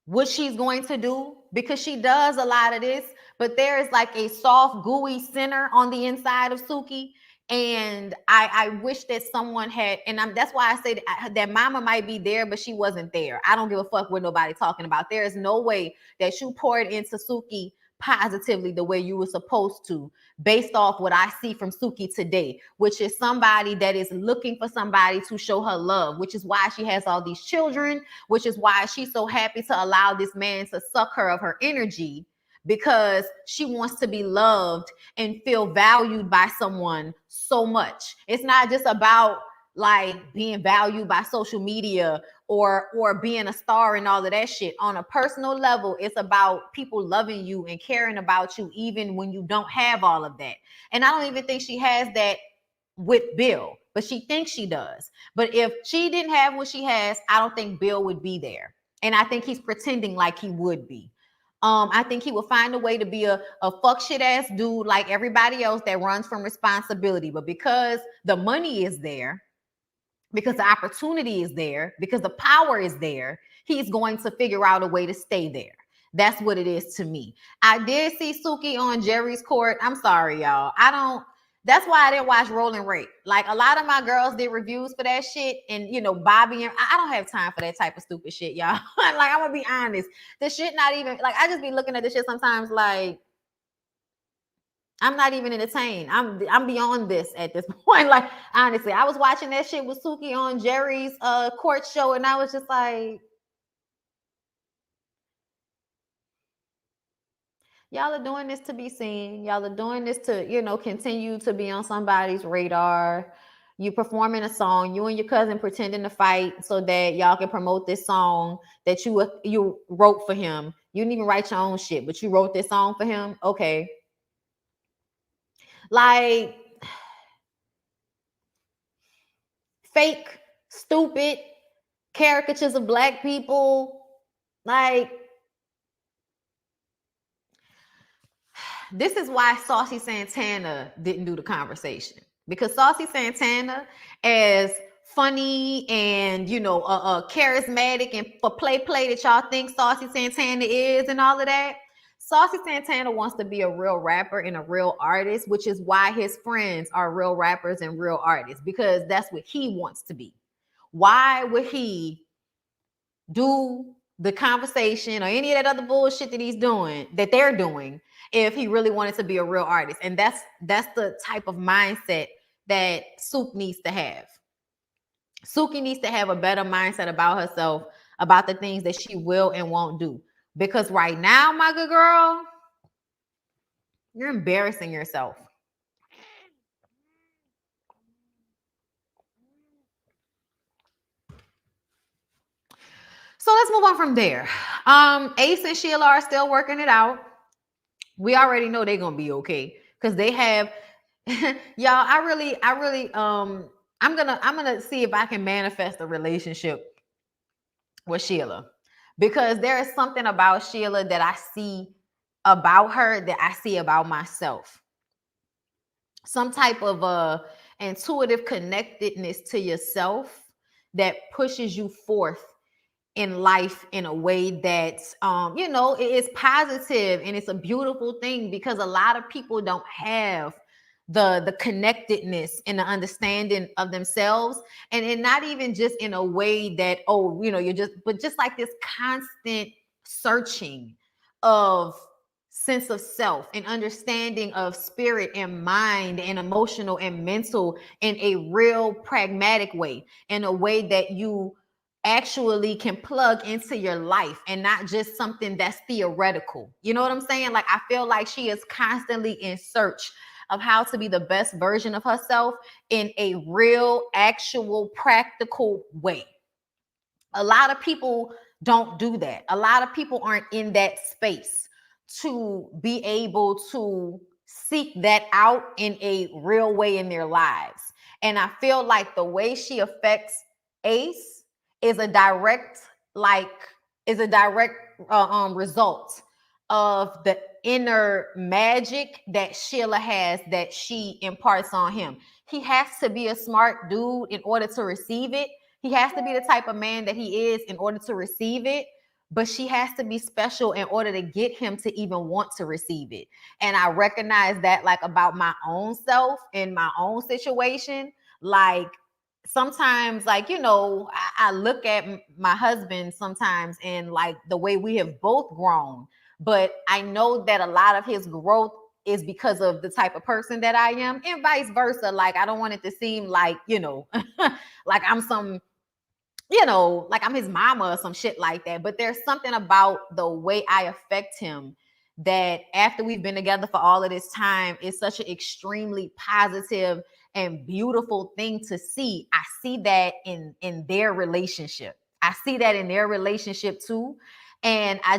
what she's going to do, because she does a lot of this, but there is like a soft, gooey center on the inside of Suki. And I wish that someone had, and that's why I say that mama might be there, but she wasn't there. I don't give a fuck what nobody talking about. There is no way that you poured into Suki positively the way you were supposed to, based off what I see from Suki today, which is somebody that is looking for somebody to show her love, which is why she has all these children, which is why she's so happy to allow this man to suck her of her energy, because she wants to be loved and feel valued by someone so much. It's not just about like being valued by social media or being a star and all of that shit. On a personal level, it's about people loving you and caring about you even when you don't have all of that. And I don't even think she has that with Bill, but she thinks she does. But if she didn't have what she has, I don't think Bill would be there. And I think he's pretending like he would be. I think he will find a way to be a fuck shit ass dude like everybody else that runs from responsibility. But because the money is there, because the opportunity is there, because the power is there, he's going to figure out a way to stay there. That's what it is to me. I did see Suki on Jerry's court. I'm sorry, y'all. That's why I didn't watch Rolling Rape. Like a lot of my girls did reviews for that shit. And Bobby and I don't have time for that type of stupid shit, y'all. Like, I'm gonna be honest. The shit not even like I just be looking at this shit sometimes like I'm not even entertained. I'm beyond this at this point. Like, honestly, I was watching that shit with Suki on Jerry's court show, and I was just like, y'all are doing this to be seen. Y'all are doing this to, continue to be on somebody's radar. You performing a song, you and your cousin pretending to fight so that y'all can promote this song that you wrote for him. You didn't even write your own shit, but you wrote this song for him. Okay. Like, fake, stupid caricatures of black people. Like, this is why Saucy Santana didn't do the conversation, because Saucy Santana, as funny and charismatic and for play that y'all think Saucy Santana is and all of that, Saucy Santana wants to be a real rapper and a real artist, which is why his friends are real rappers and real artists, because that's what he wants to be. Why would he do the conversation or any of that other bullshit that they're doing if he really wanted to be a real artist? And that's the type of mindset that Suki needs to have. Suki needs to have a better mindset about herself, about the things that she will and won't do. Because right now, my good girl, you're embarrassing yourself. So let's move on from there. Ace and Sheila are still working it out. We already know they're gonna be okay because they have y'all. I'm gonna see if I can manifest a relationship with Sheila, because there is something about Sheila that I see about her that I see about myself. Some type of intuitive connectedness to yourself that pushes you forth in life in a way that it is positive, and it's a beautiful thing, because a lot of people don't have the connectedness and the understanding of themselves, and not even just in a way that but just like this constant searching of sense of self and understanding of spirit and mind and emotional and mental in a real pragmatic way, in a way that you actually can plug into your life and not just something that's theoretical. You know what I'm saying? Like, I feel like she is constantly in search of how to be the best version of herself in a real, actual, practical way. A lot of people don't do that. A lot of people aren't in that space to be able to seek that out in a real way in their lives. And I feel like the way she affects Ace is a direct result of the inner magic that Sheila has, that she imparts on him. He has to be a smart dude in order to receive it. He has to be the type of man that he is in order to receive it. But she has to be special in order to get him to even want to receive it. And I recognize that, like, about my own self in my own situation. Like, sometimes, like, I look at my husband sometimes and like the way we have both grown, but I know that a lot of his growth is because of the type of person that I am, and vice versa. Like, I don't want it to seem like, like I'm some, like I'm his mama or some shit like that. But there's something about the way I affect him that after we've been together for all of this time, is such an extremely positive and beautiful thing to see. I see that in their relationship. I see that in their relationship too. And I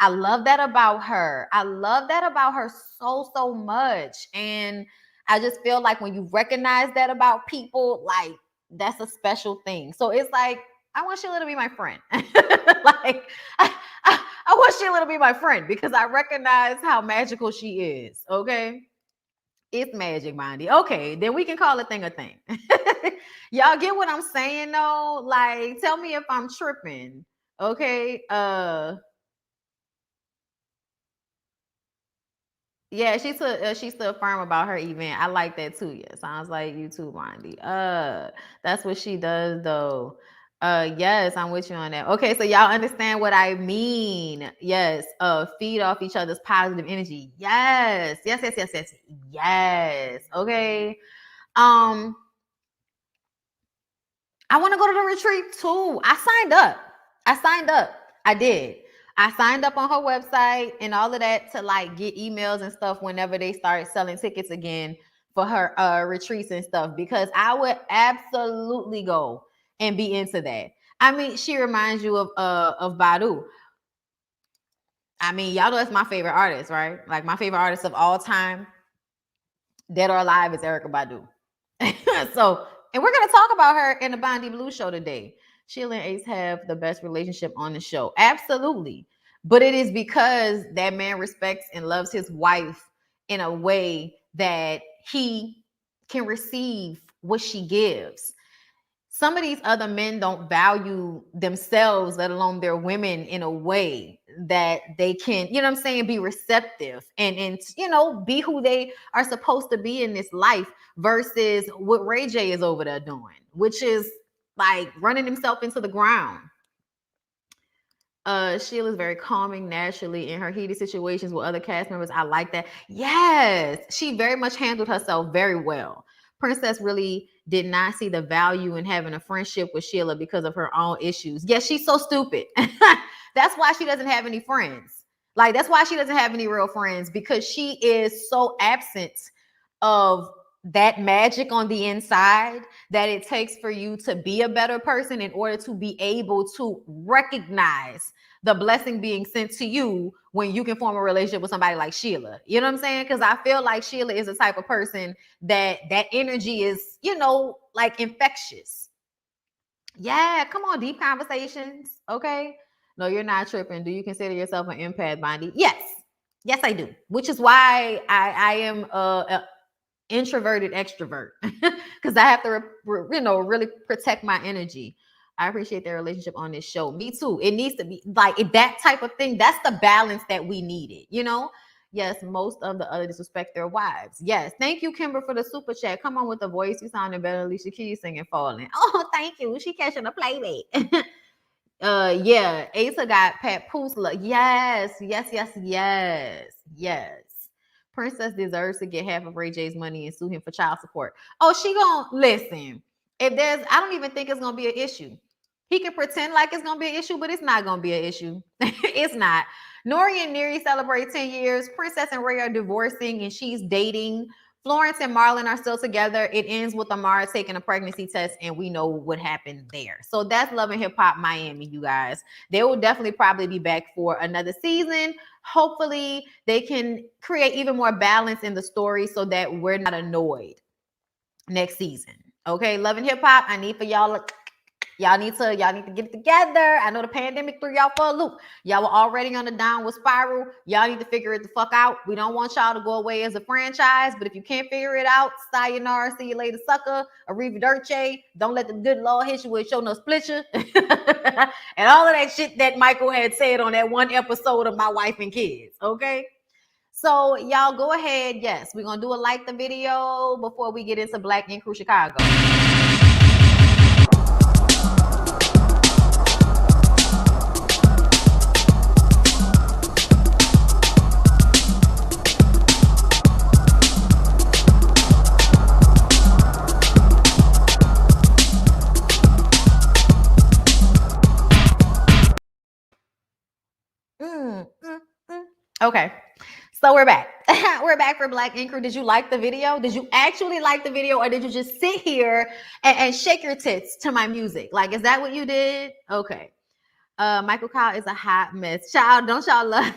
love that about her. I love that about her so much. And I just feel like when you recognize that about people, like, that's a special thing. So it's like, I want Sheila to be my friend. Like, I want Sheila to be my friend because I recognize how magical she is. Okay. It's magic, Bondy. Okay, then we can call a thing a thing. Y'all get what I'm saying though? Like, tell me if I'm tripping. Okay. Yeah, she's still firm about her event. I like that too. Yeah, sounds like you too, Bondy. That's what she does though. Yes, I'm with you on that. Okay, so y'all understand what I mean. Yes, feed off each other's positive energy. Yes, yes. Okay. I want to go to the retreat too. I signed up. I did. I signed up on her website and all of that to like get emails and stuff whenever they start selling tickets again for her retreats and stuff, because I would absolutely go and be into that. I mean, she reminds you of Badu. I mean, y'all know that's my favorite artist, right? Like, my favorite artist of all time, dead or alive, is Erykah Badu. So, and we're going to talk about her in the BondyBlue show today. Sheila and Ace have the best relationship on the show. Absolutely. But it is because that man respects and loves his wife in a way that he can receive what she gives. Some of these other men don't value themselves, let alone their women, in a way that they can, you know what I'm saying, be receptive and you know, be who they are supposed to be in this life, versus what Ray J is over there doing, which is like running himself into the ground. Sheila's very calming naturally in her heated situations with other cast members. I like that. Yes, she very much handled herself very well. Princess really did not see the value in having a friendship with Sheila because of her own issues. Yes, she's so stupid. That's why she doesn't have any friends. Like, that's why she doesn't have any real friends, because she is so absent of that magic on the inside that it takes for you to be a better person in order to be able to recognize the blessing being sent to you when you can form a relationship with somebody like Sheila. You know what I'm saying? Because I feel like Sheila is the type of person that energy is, you know, like infectious. Yeah, come on, deep conversations. Okay. No, you're not tripping. Do you consider yourself an empath, Bondy? Yes. Yes, I do. Which is why I am a introverted extrovert, because I have to really protect my energy. I appreciate their relationship on this show. Me too. It needs to be like that type of thing. That's the balance that we needed, you know. Yes, most of the others disrespect their wives. Yes, thank you, Kimber, for the super chat. Come on with the voice. You sounding better than Alicia Keys singing Falling. Oh, thank you. She catching a playmate. Yeah, Asa got Pat Pusla. Yes. Princess deserves to get half of Ray J's money and sue him for child support. Oh, she gonna listen. I don't even think it's gonna be an issue. He can pretend like it's gonna be an issue, but it's not gonna be an issue. It's not. Nori and Neri celebrate 10 years. Princess and Ray are divorcing and she's dating. Florence and Marlon are still together. It ends with Amara taking a pregnancy test, and we know what happened there. So that's Love and Hip Hop Miami, you guys. They will definitely probably be back for another season. Hopefully, they can create even more balance in the story so that we're not annoyed next season. Okay, Love and Hip Hop, I need for y'all need to get it together. I know the pandemic threw y'all for a loop. Y'all were already on the downward spiral. Y'all need to figure it the fuck out. We don't want y'all to go away as a franchise, but if you can't figure it out, sayonara, see you later, sucker. Arrivederci. Don't let the good Lord hit you with show no splitcher. And all of that shit that Michael had said on that one episode of My Wife and Kids. Okay. So y'all go ahead. Yes, we're gonna do a like the video before we get into Black Ink Crew Chicago. Okay. So we're back. We're back for Black Ink Crew. Did you like the video? Did you actually like the video, or did you just sit here and shake your tits to my music? Like, is that what you did? Okay. Michael Kyle is a hot mess. Child, don't y'all love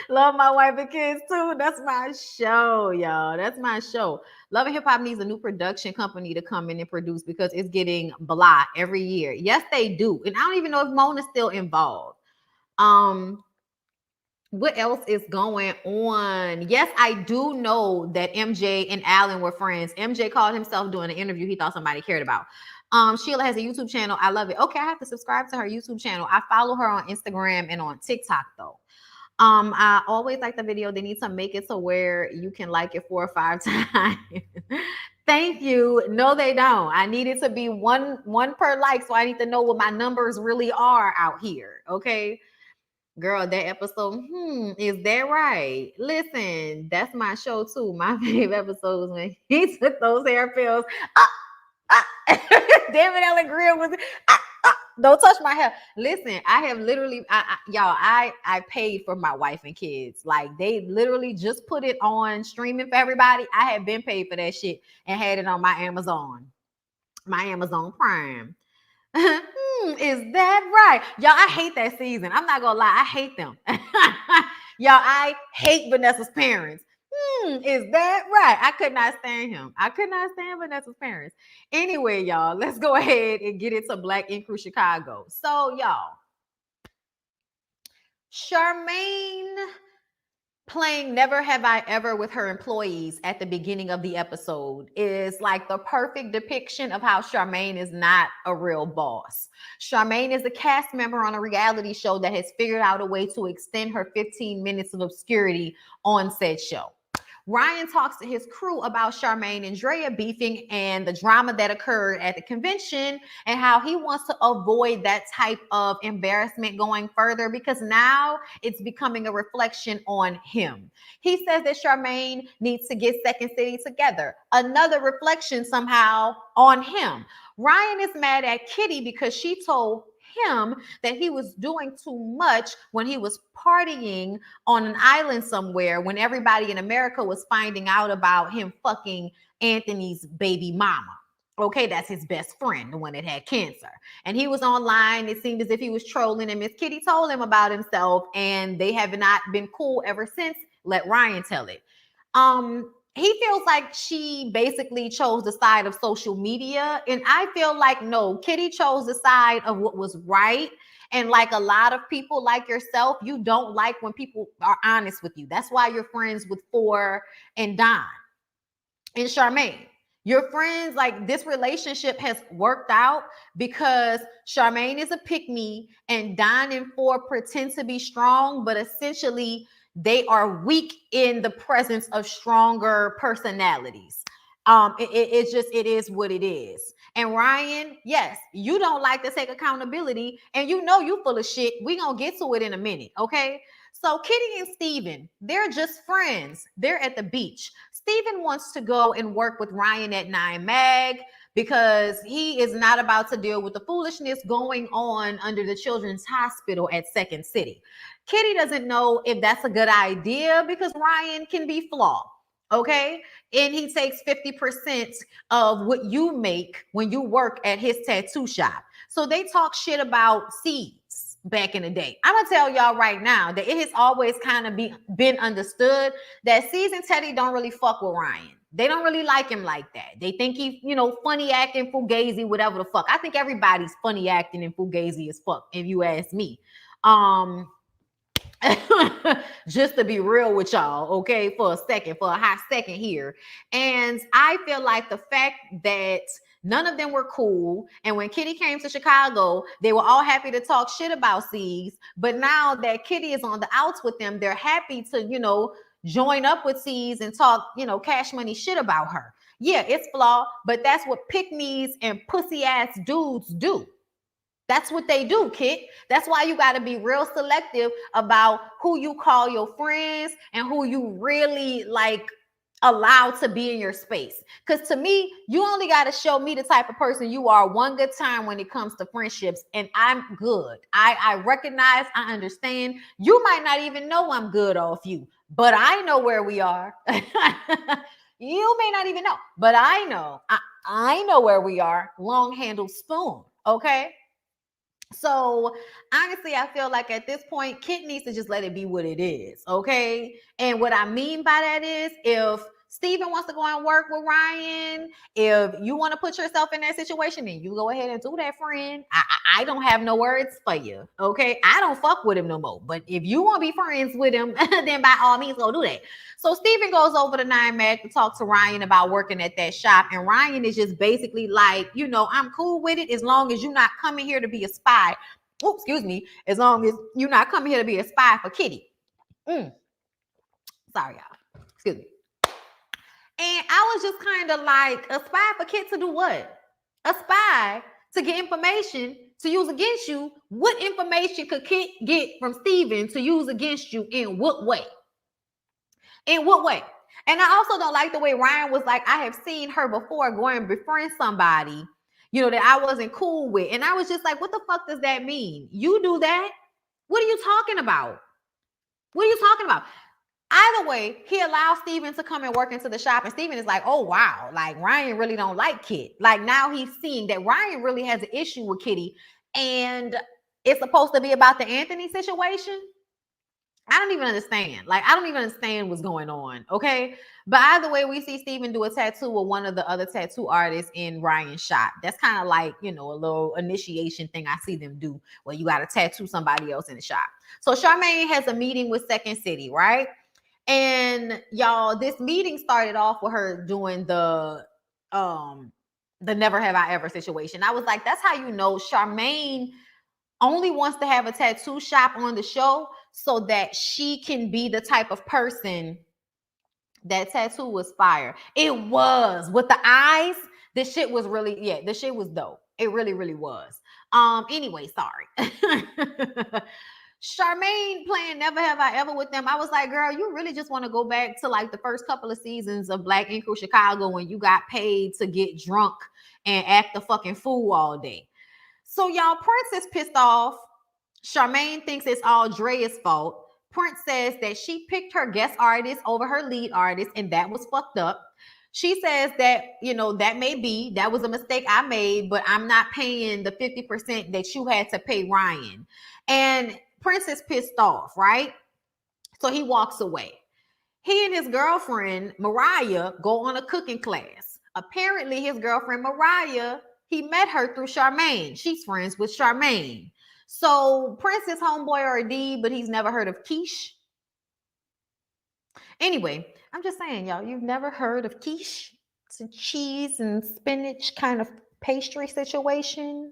love my wife and kids too? That's my show, y'all. That's my show. Love and Hip Hop needs a new production company to come in and produce because it's getting blah every year. Yes, they do. And I don't even know if Mona's still involved. What else is going on? Yes, I do know that MJ and Alan were friends. MJ called himself doing an interview he thought somebody cared about. Sheila has a YouTube channel. I love it. Okay, I have to subscribe to her YouTube channel. I follow her on Instagram and on TikTok though. I always like the video. They need to make it to where you can like it 4 or 5 times. Thank you. No, they don't. I need it to be one per like, so I need to know what my numbers really are out here. Okay. Girl, that episode, is that right? Listen, that's my show too. My favorite episode was when he took those hair pills. David Allen Greer was, don't touch my hair. Listen, I have literally, y'all, I paid for my wife and kids. Like, they literally just put it on streaming for everybody. I had been paid for that shit and had it on my Amazon Prime. Is that right? Y'all, I hate that season. I'm not gonna lie, I hate them. Y'all, I hate Vanessa's parents. Is that right? I could not stand him. I could not stand Vanessa's parents. Anyway, y'all, let's go ahead and get into Black Ink Crew Chicago. So, y'all, Charmaine playing Never Have I Ever with her employees at the beginning of the episode is like the perfect depiction of how Charmaine is not a real boss. Charmaine is a cast member on a reality show that has figured out a way to extend her 15 minutes of obscurity on said show. Ryan talks to his crew about Charmaine and Drea beefing and the drama that occurred at the convention and how he wants to avoid that type of embarrassment going further because now it's becoming a reflection on him. He says that Charmaine needs to get Second City together. Another reflection somehow on him. Ryan is mad at Kitty because she told him that he was doing too much when he was partying on an island somewhere when everybody in America was finding out about him fucking Anthony's baby mama. Okay, that's his best friend, the one that had cancer. And he was online. It seemed as if he was trolling, and Miss Kitty told him about himself, and they have not been cool ever since. Let Ryan tell it. He feels like she basically chose the side of social media. And I feel like, no, Kitty chose the side of what was right. And like a lot of people like yourself, you don't like when people are honest with you. That's why you're friends with Four and Don and Charmaine. Your friends, like this relationship has worked out because Charmaine is a pick-me and Don and Four pretend to be strong, but essentially they are weak in the presence of stronger personalities. It is what it is. And Ryan, yes, you don't like to take accountability and you know you full of shit. We gonna get to it in a minute, okay? So Kitty and Steven, they're just friends. They're at the beach. Steven wants to go and work with Ryan at 9 Mag because he is not about to deal with the foolishness going on under the Children's Hospital at Second City. Kitty doesn't know if that's a good idea because Ryan can be flawed. Okay. And he takes 50% of what you make when you work at his tattoo shop. So they talk shit about seeds back in the day. I'm gonna tell y'all right now that it has always kind of been understood that Seeds and Teddy don't really fuck with Ryan. They don't really like him like that. They think he's, funny acting, fugazi, whatever the fuck. I think everybody's funny acting and fugazi as fuck, if you ask me. Just to be real with y'all, okay, for a hot second here. And I feel like the fact that none of them were cool, and when Kitty came to Chicago, they were all happy to talk shit about C's, but now that Kitty is on the outs with them, they're happy to, join up with C's and talk, cash money shit about her. Yeah, it's flawed, but that's what pick-me's and pussy-ass dudes do. That's what they do, Kit. That's why you got to be real selective about who you call your friends and who you really allow to be in your space. Because to me, you only got to show me the type of person you are one good time when it comes to friendships, and I'm good. I recognize, I understand. You might not even know I'm good off you. but I know where we are. You may not even know, but I know. I know where we are. Long handled spoon. Okay. So honestly, I feel like at this point, Kit needs to just let it be what it is. Okay. And what I mean by that is if Steven wants to go and work with Ryan, if you want to put yourself in that situation, then you go ahead and do that, friend. I don't have no words for you. Okay. I don't fuck with him no more. But if you want to be friends with him, then by all means, go do that. So Steven goes over to 9 Mac to talk to Ryan about working at that shop. And Ryan is just basically like, I'm cool with it as long as you're not coming here to be a spy. Oh, excuse me. As long as you're not coming here to be a spy for Kitty. Sorry, y'all. Excuse me. And I was just kind of like, a spy for Kit to do what? A spy to get information to use against you. What information could Kit get from Steven to use against you in what way? In what way? And I also don't like the way Ryan was like, I have seen her before going and befriend somebody, that I wasn't cool with. And I was just like, what the fuck does that mean? You do that? What are you talking about? What are you talking about? Either way, he allows Steven to come and work into the shop. And Steven is like, oh, wow. Like, Ryan really don't like Kit. Like, now he's seeing that Ryan really has an issue with Kitty. And it's supposed to be about the Anthony situation. I don't even understand. Like, I don't even understand what's going on. Okay. But either way, we see Steven do a tattoo with one of the other tattoo artists in Ryan's shop. That's kind of like, a little initiation thing I see them do where you got to tattoo somebody else in the shop. So Charmaine has a meeting with Second City, right? And y'all, this meeting started off with her doing the never have I ever situation. I was like, that's how you know Charmaine only wants to have a tattoo shop on the show so that she can be the type of person. That tattoo was fire. It was with the eyes. This shit was really, the shit was dope. It really, really was. Anyway, sorry. Charmaine playing Never Have I Ever with them. I was like, girl, you really just want to go back to like the first couple of seasons of Black Ink Crew Chicago when you got paid to get drunk and act the fucking fool all day. So y'all, Prince is pissed off. Charmaine thinks it's all Drea's fault. Prince says that she picked her guest artist over her lead artist, and that was fucked up. She says that, that may be, that was a mistake I made, but I'm not paying the 50% that you had to pay Ryan. And Prince is pissed off, right? So he walks away. He and his girlfriend, Mariah, go on a cooking class. Apparently, his girlfriend, Mariah, he met her through Charmaine. She's friends with Charmaine. So Prince is homeboy RD, but he's never heard of quiche. Anyway, I'm just saying, y'all, you've never heard of quiche? It's a cheese and spinach kind of pastry situation.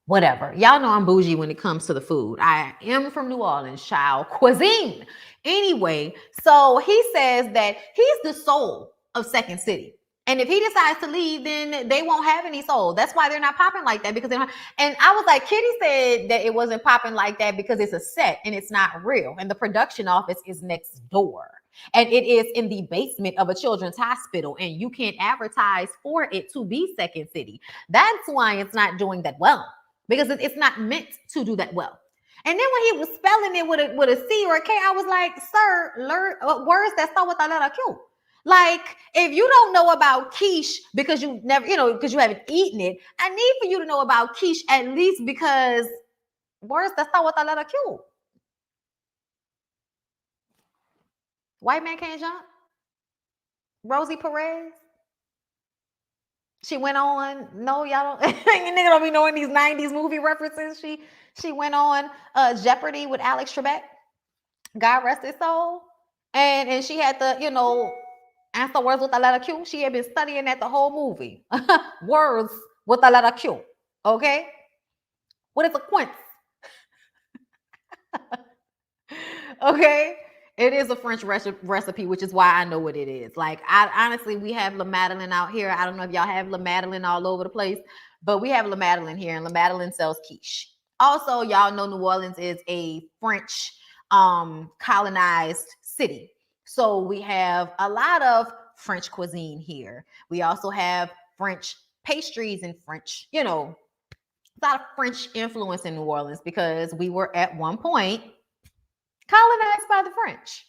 Whatever. Y'all know I'm bougie when it comes to the food. I am from New Orleans, child. Cuisine. Anyway, so he says that he's the soul of Second City. And if he decides to leave, then they won't have any soul. That's why they're not popping like that, because they don't. And I was like, Kitty said that it wasn't popping like that because it's a set and it's not real. And the production office is next door. And it is in the basement of a children's hospital. And you can't advertise for it to be Second City. That's why it's not doing that well. Because it's not meant to do that well. And then when he was spelling it with a C or a K, I was like, sir, learn words that start with a letter Q. Like, if you don't know about quiche because you never, because you haven't eaten it, I need for you to know about quiche at least because words that start with a letter Q. White man can't jump. Rosie Perez. She went on. No, y'all don't. You nigga don't be knowing these 90s movie references. She went on Jeopardy with Alex Trebek. God rest his soul. And she had to, answer words with a letter Q. She had been studying that the whole movie. Words with a letter Q. Okay? What is a quince? Okay? It is a French recipe, which is why I know what it is. Like, honestly, we have La Madeleine out here. I don't know if y'all have La Madeleine all over the place, but we have La Madeleine here, and La Madeleine sells quiche. Also, y'all know New Orleans is a French colonized city. So we have a lot of French cuisine here. We also have French pastries and French, a lot of French influence in New Orleans because we were at one point colonized by the French.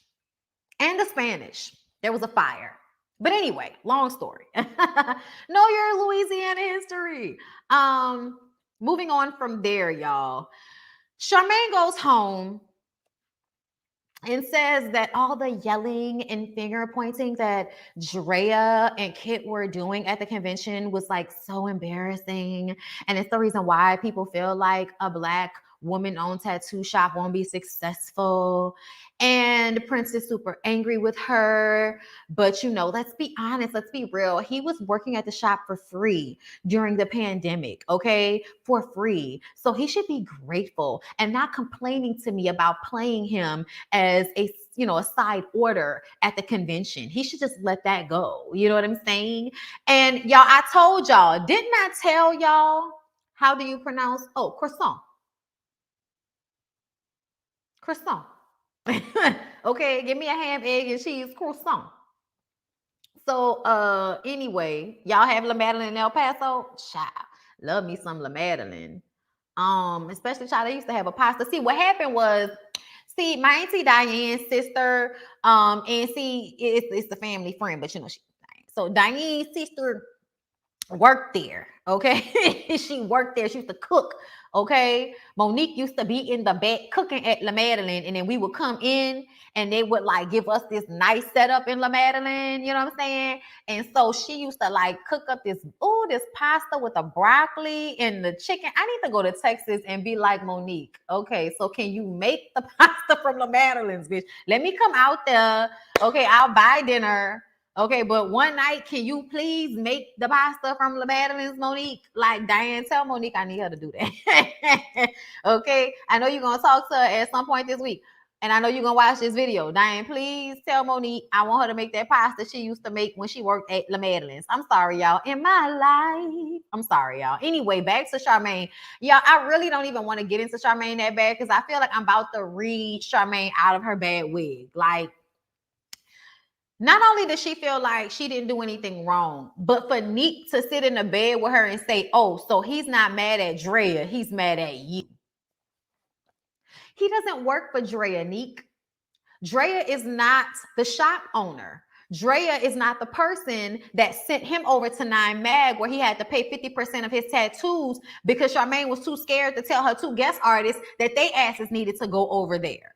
and the Spanish. There was a fire. But anyway, long story. Know your Louisiana history. Moving on from there, y'all. Charmaine goes home and says that all the yelling and finger pointing that Drea and Kit were doing at the convention was like so embarrassing. And it's the reason why people feel like a Black woman-owned tattoo shop won't be successful. And Prince is super angry with her. But, you know, let's be honest, let's be real. He was working at the shop for free during the pandemic, okay? For free. So he should be grateful and not complaining to me about playing him as a, you know, a side order at the convention. He should just let that go. You know what I'm saying? And y'all, I told y'all, didn't I tell y'all, how do you pronounce? Oh, croissant. Croissant. Okay, give me a ham, egg, and cheese croissant. So anyway, y'all have La Madeline in El Paso? Child, love me some La Madeline. Especially child, they used to have a pasta. See, what happened was, see, my auntie Diane's sister, and see, it's the family friend, but you know, so Diane's sister worked there, okay? She worked there. She used to cook, okay? Monique used to be in the back cooking at La Madeline, and then we would come in and they would like give us this nice setup in La Madeline, you know what I'm saying? And so she used to like cook up this pasta with the broccoli and the chicken. I need to go to Texas and be like Monique. Okay, so can you make the pasta from La Madeline's, bitch? Let me come out there. Okay, I'll buy dinner. Okay, but one night, can you please make the pasta from La Madeline's, Monique? Like, Diane, tell Monique I need her to do that. Okay, I know you're going to talk to her at some point this week. And I know you're going to watch this video. Diane, please tell Monique I want her to make that pasta she used to make when she worked at La Madeline's. I'm sorry, y'all. In my life. I'm sorry, y'all. Anyway, back to Charmaine. Y'all, I really don't even want to get into Charmaine that bad because I feel like I'm about to read Charmaine out of her bad wig. Like, not only does she feel like she didn't do anything wrong, but for Neek to sit in the bed with her and say, oh, so he's not mad at Drea, he's mad at you. He doesn't work for Drea, Neek. Drea is not the shop owner. Drea is not the person that sent him over to Nine Mag where he had to pay 50% of his tattoos because Charmaine was too scared to tell her two guest artists that they asses needed to go over there.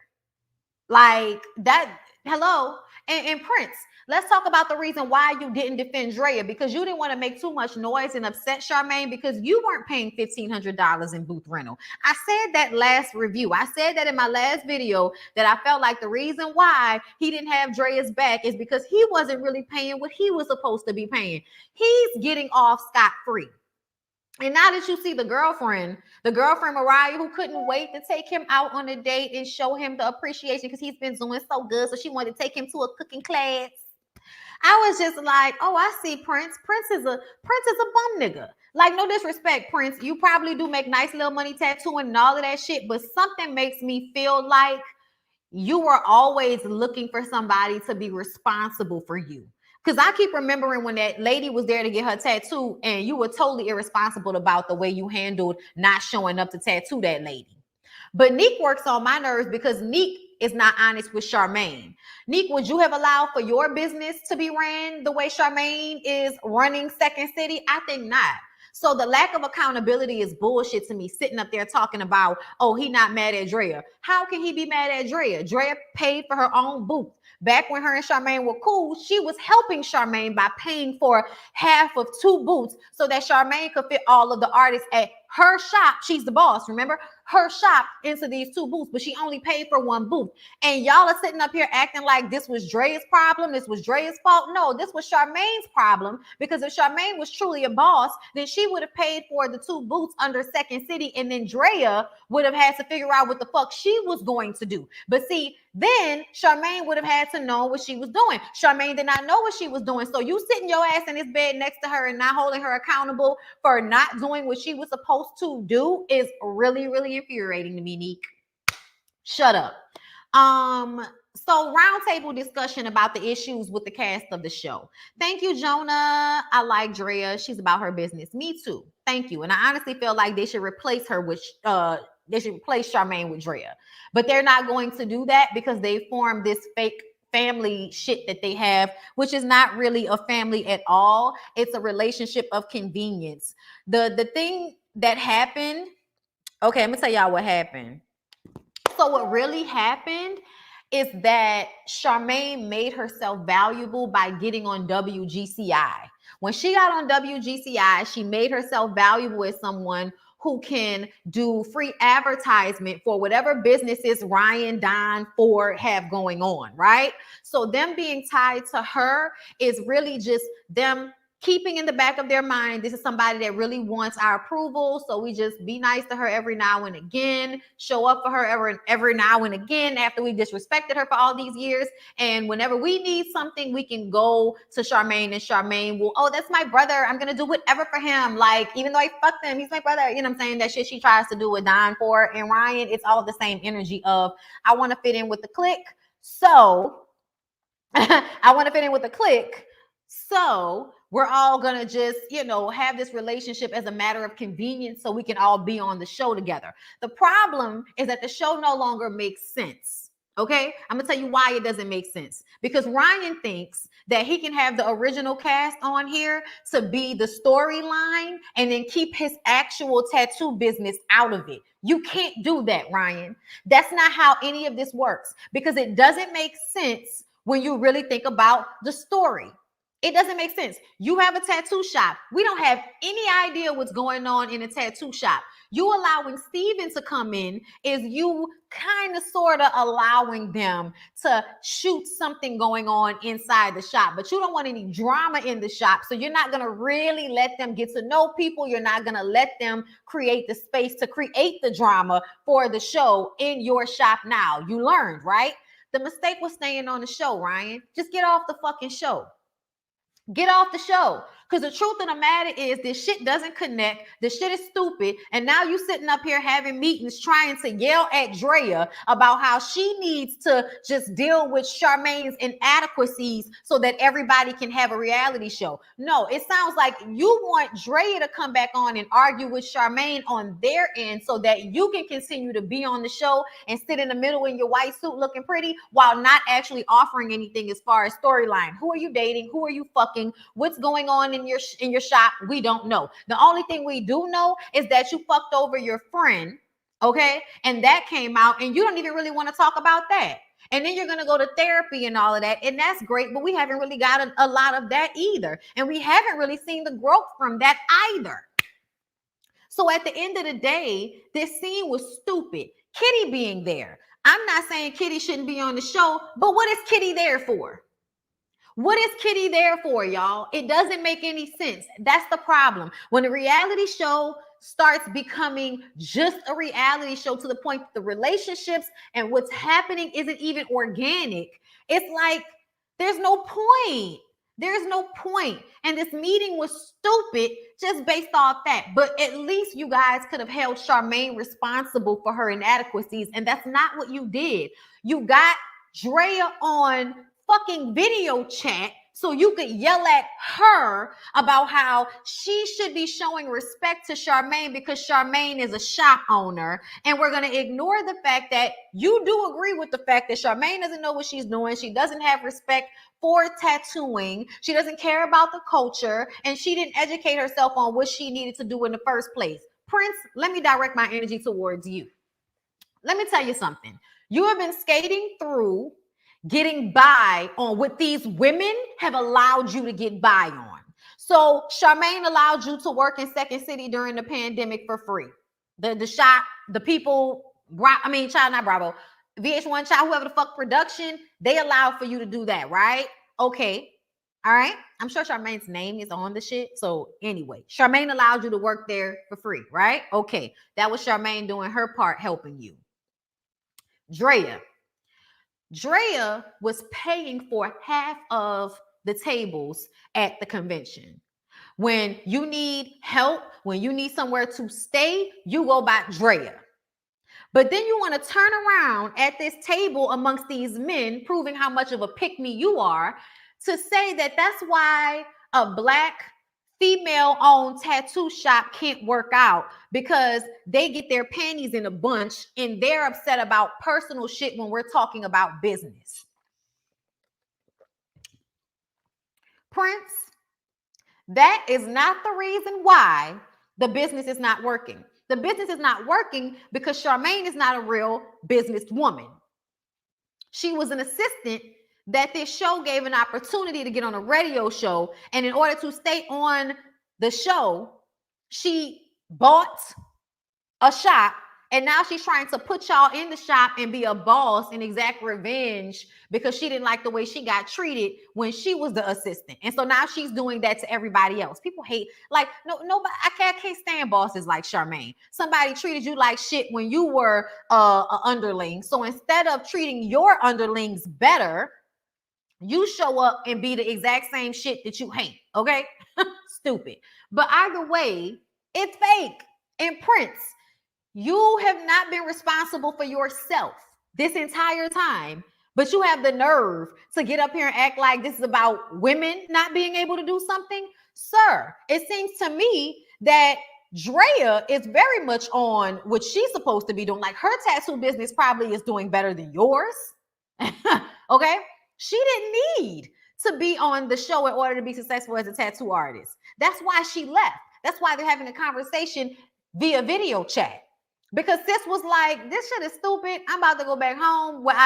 Like that, hello. And Prince, let's talk about the reason why you didn't defend Drea, because you didn't want to make too much noise and upset Charmaine because you weren't paying $1,500 in booth rental. I said that last review. I said that in my last video that I felt like the reason why he didn't have Drea's back is because he wasn't really paying what he was supposed to be paying. He's getting off scot-free. And now that you see the girlfriend Mariah, who couldn't wait to take him out on a date and show him the appreciation because he's been doing so good. So she wanted to take him to a cooking class. I was just like, oh, I see Prince. Prince is a bum nigga. Like, no disrespect, Prince. You probably do make nice little money tattooing and all of that shit, but something makes me feel like you were always looking for somebody to be responsible for you. Because I keep remembering when that lady was there to get her tattoo and you were totally irresponsible about the way you handled not showing up to tattoo that lady. But Neek works on my nerves because Neek is not honest with Charmaine. Neek, would you have allowed for your business to be ran the way Charmaine is running Second City? I think not. So the lack of accountability is bullshit to me, sitting up there talking about, oh, he not mad at Drea. How can he be mad at Drea? Drea paid for her own booth. Back when her and Charmaine were cool, she was helping Charmaine by paying for half of 2 booths so that Charmaine could fit all of the artists at her shop. She's the boss, remember? Her shop into these 2 booths, but she only paid for 1 booth. And y'all are sitting up here acting like this was Drea's problem, this was Drea's fault. No, this was Charmaine's problem, because if Charmaine was truly a boss, then she would have paid for the 2 booths under Second City, and then Drea would have had to figure out what the fuck she was going to do. But see, then Charmaine would have had to know what she was doing. Charmaine did not know what she was doing. So you sitting your ass in this bed next to her and not holding her accountable for not doing what she was supposed to do is really, really infuriating to me, Neek. Shut up. So roundtable discussion about the issues with the cast of the show. Thank you, Jonah. I like Drea. She's about her business. Me too. Thank you. And I honestly feel like they should replace her with they should replace Charmaine with Drea. But they're not going to do that because they formed this fake family shit that they have, which is not really a family at all. It's a relationship of convenience. The thing that happened, okay, I'm gonna tell y'all what happened. So what really happened is that Charmaine made herself valuable by getting on WGCI. When she got on WGCI, she made herself valuable as someone who can do free advertisement for whatever businesses Ryan, Don, Ford have going on, right? So them being tied to her is really just them keeping in the back of their mind, this is somebody that really wants our approval. So we just be nice to her every now and again, show up for her every now and again after we disrespected her for all these years. And whenever we need something, we can go to Charmaine, and Charmaine will, oh, that's my brother, I'm gonna do whatever for him. Like, even though I fucked him, he's my brother. You know what I'm saying? That shit she tries to do with Don Ford and Ryan, it's all the same energy of, I want to fit in with the clique. So I want to fit in with the clique. So we're all going to just, have this relationship as a matter of convenience so we can all be on the show together. The problem is that the show no longer makes sense. Okay, I'm gonna tell you why it doesn't make sense. Because Ryan thinks that he can have the original cast on here to be the storyline and then keep his actual tattoo business out of it. You can't do that, Ryan. That's not how any of this works, because it doesn't make sense when you really think about the story. It doesn't make sense. You have a tattoo shop. We don't have any idea what's going on in a tattoo shop. You allowing Steven to come in is you kind of sort of allowing them to shoot something going on inside the shop, but you don't want any drama in the shop. So you're not going to really let them get to know people. You're not going to let them create the space to create the drama for the show in your shop. Now you learned, right? The mistake was staying on the show, Ryan. Just get off the fucking show. Get off the show. Because the truth of the matter is this shit doesn't connect. This shit is stupid. And now you sitting up here having meetings trying to yell at Drea about how she needs to just deal with Charmaine's inadequacies so that everybody can have a reality show. No, it sounds like you want Drea to come back on and argue with Charmaine on their end so that you can continue to be on the show and sit in the middle in your white suit looking pretty while not actually offering anything as far as storyline. Who are you dating? Who are you fucking? What's going on in your shop? We don't know. The only thing we do know is that you fucked over your friend, okay? And that came out, and you don't even really want to talk about that. And then you're going to go to therapy and all of that, and that's great, but we haven't really got a lot of that either. And we haven't really seen the growth from that either. So at the end of the day, this scene was stupid. Kitty being there. I'm not saying Kitty shouldn't be on the show, but what is Kitty there for? What is Kitty there for, y'all? It doesn't make any sense. That's the problem. When a reality show starts becoming just a reality show to the point that the relationships and what's happening isn't even organic, it's like there's no point. There's no point. And this meeting was stupid just based off that. But at least you guys could have held Charmaine responsible for her inadequacies. And that's not what you did. You got Drea on fucking video chat so you could yell at her about how she should be showing respect to Charmaine because Charmaine is a shop owner. And we're going to ignore the fact that you do agree with the fact that Charmaine doesn't know what she's doing. She doesn't have respect for tattooing. She doesn't care about the culture, and she didn't educate herself on what she needed to do in the first place. Prince, let me direct my energy towards you. Let me tell you something. You have been skating through getting by on what these women have allowed you to get by on. So Charmaine allowed you to work in Second City during the pandemic for free. The shop, the people, Child Not Bravo, VH1 Child, whoever the fuck production, they allowed for you to do that, right? Okay. All right. I'm sure Charmaine's name is on the shit. So anyway, Charmaine allowed you to work there for free, right? Okay. That was Charmaine doing her part, helping you. Drea was paying for half of the tables at the convention. When you need help, when you need somewhere to stay, you go by Drea. But then you want to turn around at this table amongst these men, proving how much of a pick-me you are, to say that that's why a Black female-owned tattoo shop can't work out because they get their panties in a bunch and they're upset about personal shit when we're talking about business. Prince, that is not the reason why the business is not working. The business is not working because Charmaine is not a real businesswoman. She was an assistant that this show gave an opportunity to get on a radio show. And in order to stay on the show, she bought a shop. And now she's trying to put y'all in the shop and be a boss and exact revenge because she didn't like the way she got treated when she was the assistant. And so now she's doing that to everybody else. People hate, like, nobody, I can't stand bosses like Charmaine. Somebody treated you like shit when you were an underling. So instead of treating your underlings better, you show up and be the exact same shit that you hate. Okay? Stupid. But either way, it's fake. And Prince, you have not been responsible for yourself this entire time, but you have the nerve to get up here and act like this is about women not being able to do something. Sir, it seems to me that Drea is very much on what she's supposed to be doing. Like, her tattoo business probably is doing better than yours. Okay? She didn't need to be on the show in order to be successful as a tattoo artist. That's why she left. That's why they're having a conversation via video chat. Because sis was like, this shit is stupid. I'm about to go back home where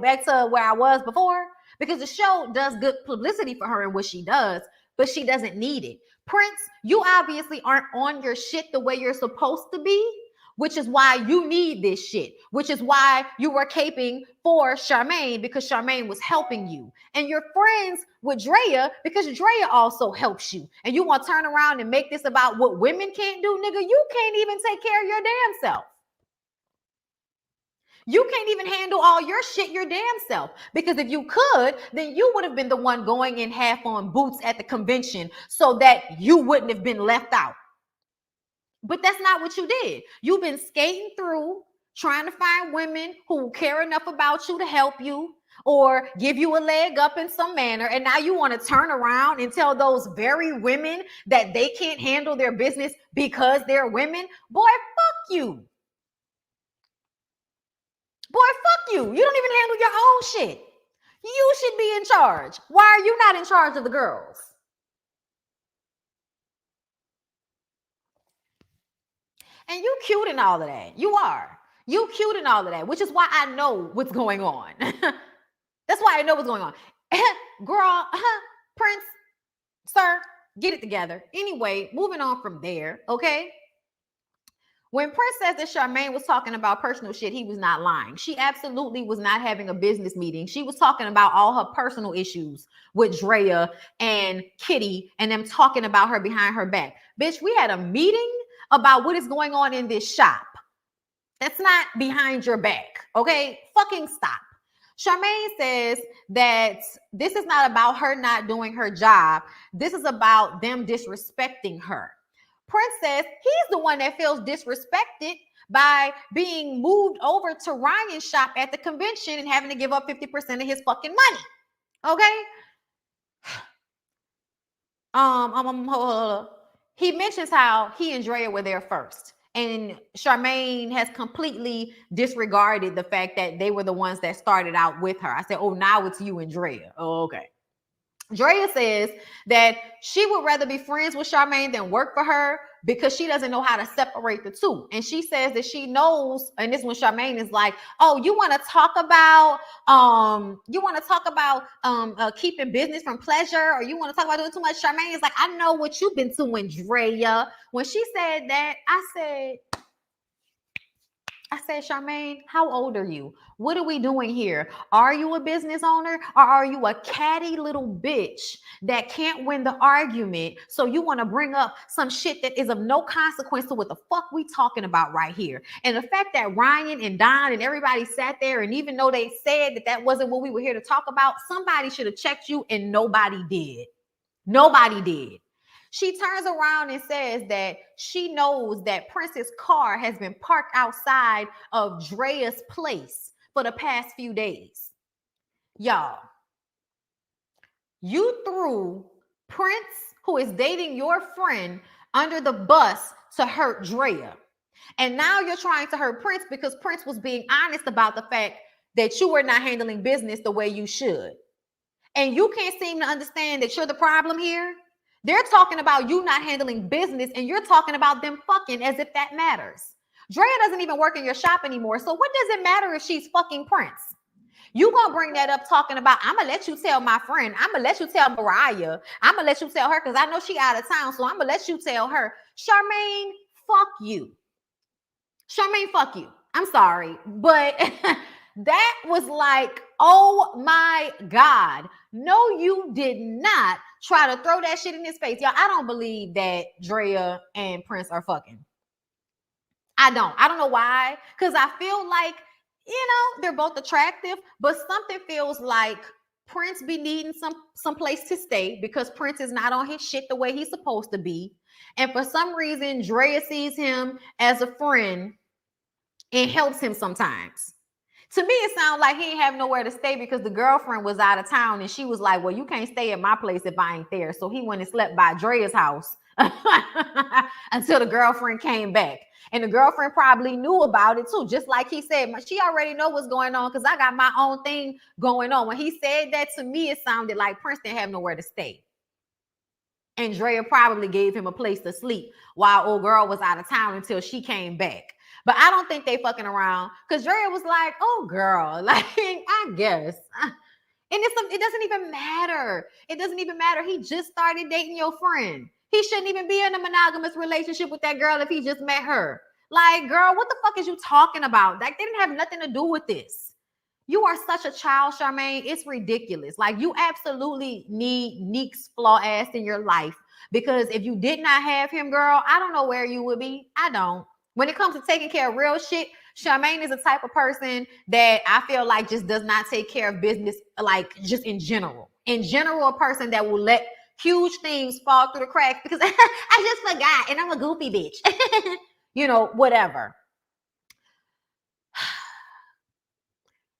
back to where I was before. Because the show does good publicity for her and what she does, but she doesn't need it. Prince, you obviously aren't on your shit the way you're supposed to be, which is why you need this shit, which is why you were caping for Charmaine, because Charmaine was helping you. And you're friends with Drea because Drea also helps you. And you want to turn around and make this about what women can't do? Nigga, you can't even take care of your damn self. You can't even handle all your shit your damn self. Because if you could, then you would have been the one going in half on boots at the convention so that you wouldn't have been left out. But that's not what you did. You've been skating through, trying to find women who care enough about you to help you or give you a leg up in some manner. And now you want to turn around and tell those very women that they can't handle their business because they're women. Boy, fuck you. Boy, fuck you. You don't even handle your own shit. You should be in charge. Why are you not in charge of the girls? And you cute and all of that. You are. You cute and all of that, which is why I know what's going on. That's why I know what's going on. Girl, Prince, sir, get it together. Anyway, moving on from there, okay? When Prince says that Charmaine was talking about personal shit, he was not lying. She absolutely was not having a business meeting. She was talking about all her personal issues with Drea and Kitty and them talking about her behind her back. Bitch, we had a meeting about what is going on in this shop. That's not behind your back, okay? Fucking stop. Charmaine says that this is not about her not doing her job. This is about them disrespecting her. Prince says he's the one that feels disrespected by being moved over to Ryan's shop at the convention and having to give up 50% of his fucking money. Okay? He mentions how he and Drea were there first. And Charmaine has completely disregarded the fact that they were the ones that started out with her. I said, oh, now it's you and Drea. Oh, okay. Drea says that she would rather be friends with Charmaine than work for her because she doesn't know how to separate the two. And she says that she knows, and this when Charmaine is like, oh, you want to talk about keeping business from pleasure, or you want to talk about doing too much? Charmaine is like, I know what you've been doing, Drea. When she said that, I said, Charmaine, how old are you? What are we doing here? Are you a business owner, or are you a catty little bitch that can't win the argument? So you want to bring up some shit that is of no consequence to what the fuck we talking about right here. And the fact that Ryan and Don and everybody sat there, and even though they said that that wasn't what we were here to talk about, somebody should have checked you, and nobody did. Nobody did. She turns around and says that she knows that Prince's car has been parked outside of Drea's place for the past few days. Y'all, you threw Prince, who is dating your friend, under the bus to hurt Drea. And now you're trying to hurt Prince because Prince was being honest about the fact that you were not handling business the way you should. and you can't seem to understand that you're the problem here. They're talking about you not handling business, and you're talking about them fucking as if that matters. Drea doesn't even work in your shop anymore, so what does it matter if she's fucking Prince? You gonna bring that up talking about, I'm gonna let you tell my friend, I'm gonna let you tell Mariah, I'm gonna let you tell her because I know she out of town, so I'm gonna let you tell her. Charmaine, fuck you. Charmaine, fuck you. I'm sorry, but that was like, oh my God. No, you did not try to throw that shit in his face. Y'all, I don't believe that Drea and Prince are fucking. I don't know why, because I feel like, they're both attractive, but something feels like Prince be needing some place to stay because Prince is not on his shit the way he's supposed to be. And for some reason, Drea sees him as a friend and helps him sometimes. To me, it sounds like he ain't have nowhere to stay because the girlfriend was out of town and she was like, well, you can't stay at my place if I ain't there. So he went and slept by Drea's house until the girlfriend came back. And the girlfriend probably knew about it too. Just like he said, she already know what's going on because I got my own thing going on. When he said that to me, it sounded like Prince didn't have nowhere to stay. And Drea probably gave him a place to sleep while old girl was out of town until she came back. But I don't think they fucking around because Drea was like, oh, girl, like, I guess. And it doesn't even matter. It doesn't even matter. He just started dating your friend. He shouldn't even be in a monogamous relationship with that girl if he just met her. Like, girl, what the fuck is you talking about? Like, they didn't have nothing to do with this. You are such a child, Charmaine. It's ridiculous. Like, you absolutely need Neek's flaw ass in your life because if you did not have him, girl, I don't know where you would be. I don't. When it comes to taking care of real shit, Charmaine is the type of person that I feel like just does not take care of business, like just in general. In general, a person that will let huge things fall through the cracks because I just forgot and I'm a goofy bitch. Whatever.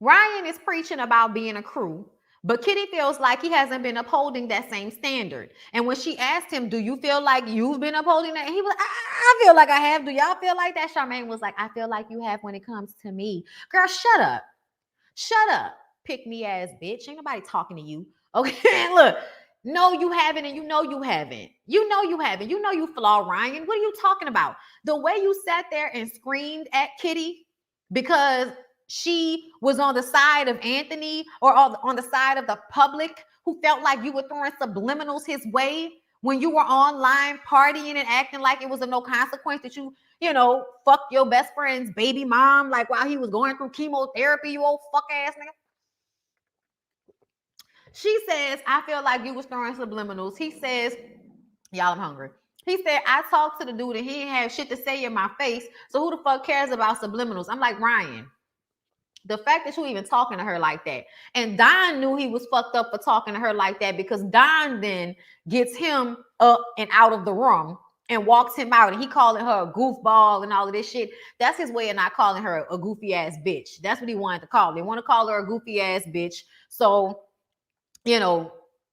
Ryan is preaching about being a crew, but Kitty feels like he hasn't been upholding that same standard. And when she asked him, do you feel like you've been upholding that? He was, I feel like I have. Do y'all feel like that? Charmaine was like, I feel like you have when it comes to me. Girl, shut up. Shut up. Pick me ass bitch. Ain't nobody talking to you. Okay, look. No, you haven't, and you know you haven't. You know you haven't. You know you flaw, Ryan. What are you talking about? The way you sat there and screamed at Kitty because she was on the side of Anthony or on the side of the public who felt like you were throwing subliminals his way when you were online partying and acting like it was of no consequence that you fuck your best friend's baby mom like while he was going through chemotherapy, you old fuck ass nigga. She says, I feel like you was throwing subliminals. He says, y'all, I'm hungry. He said, I talked to the dude and he didn't have shit to say in my face. So who the fuck cares about subliminals? I'm like, Ryan, the fact that you even talking to her like that. And Don knew he was fucked up for talking to her like that because Don then gets him up and out of the room and walks him out. And he calling her a goofball and all of this shit. That's his way of not calling her a goofy ass bitch. That's what he wanted to call her. They want to call her a goofy ass bitch. So,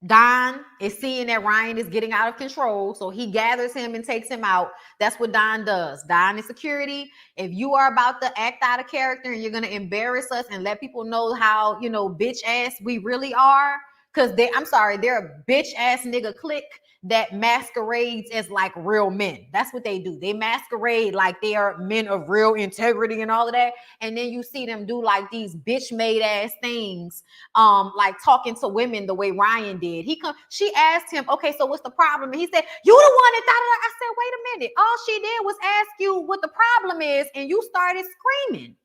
Don is seeing that Ryan is getting out of control. So he gathers him and takes him out. That's what Don does. Don is security. If you are about to act out of character and you're going to embarrass us and let people know how, bitch ass we really are, because they're a bitch ass nigga clique that masquerades as like real men. That's what they do. They masquerade like they are men of real integrity and all of that. And then you see them do like these bitch made ass things, like talking to women the way Ryan did. She asked him, okay, so what's the problem? And he said, you the one that thought. I said, wait a minute. All she did was ask you what the problem is, and you started screaming.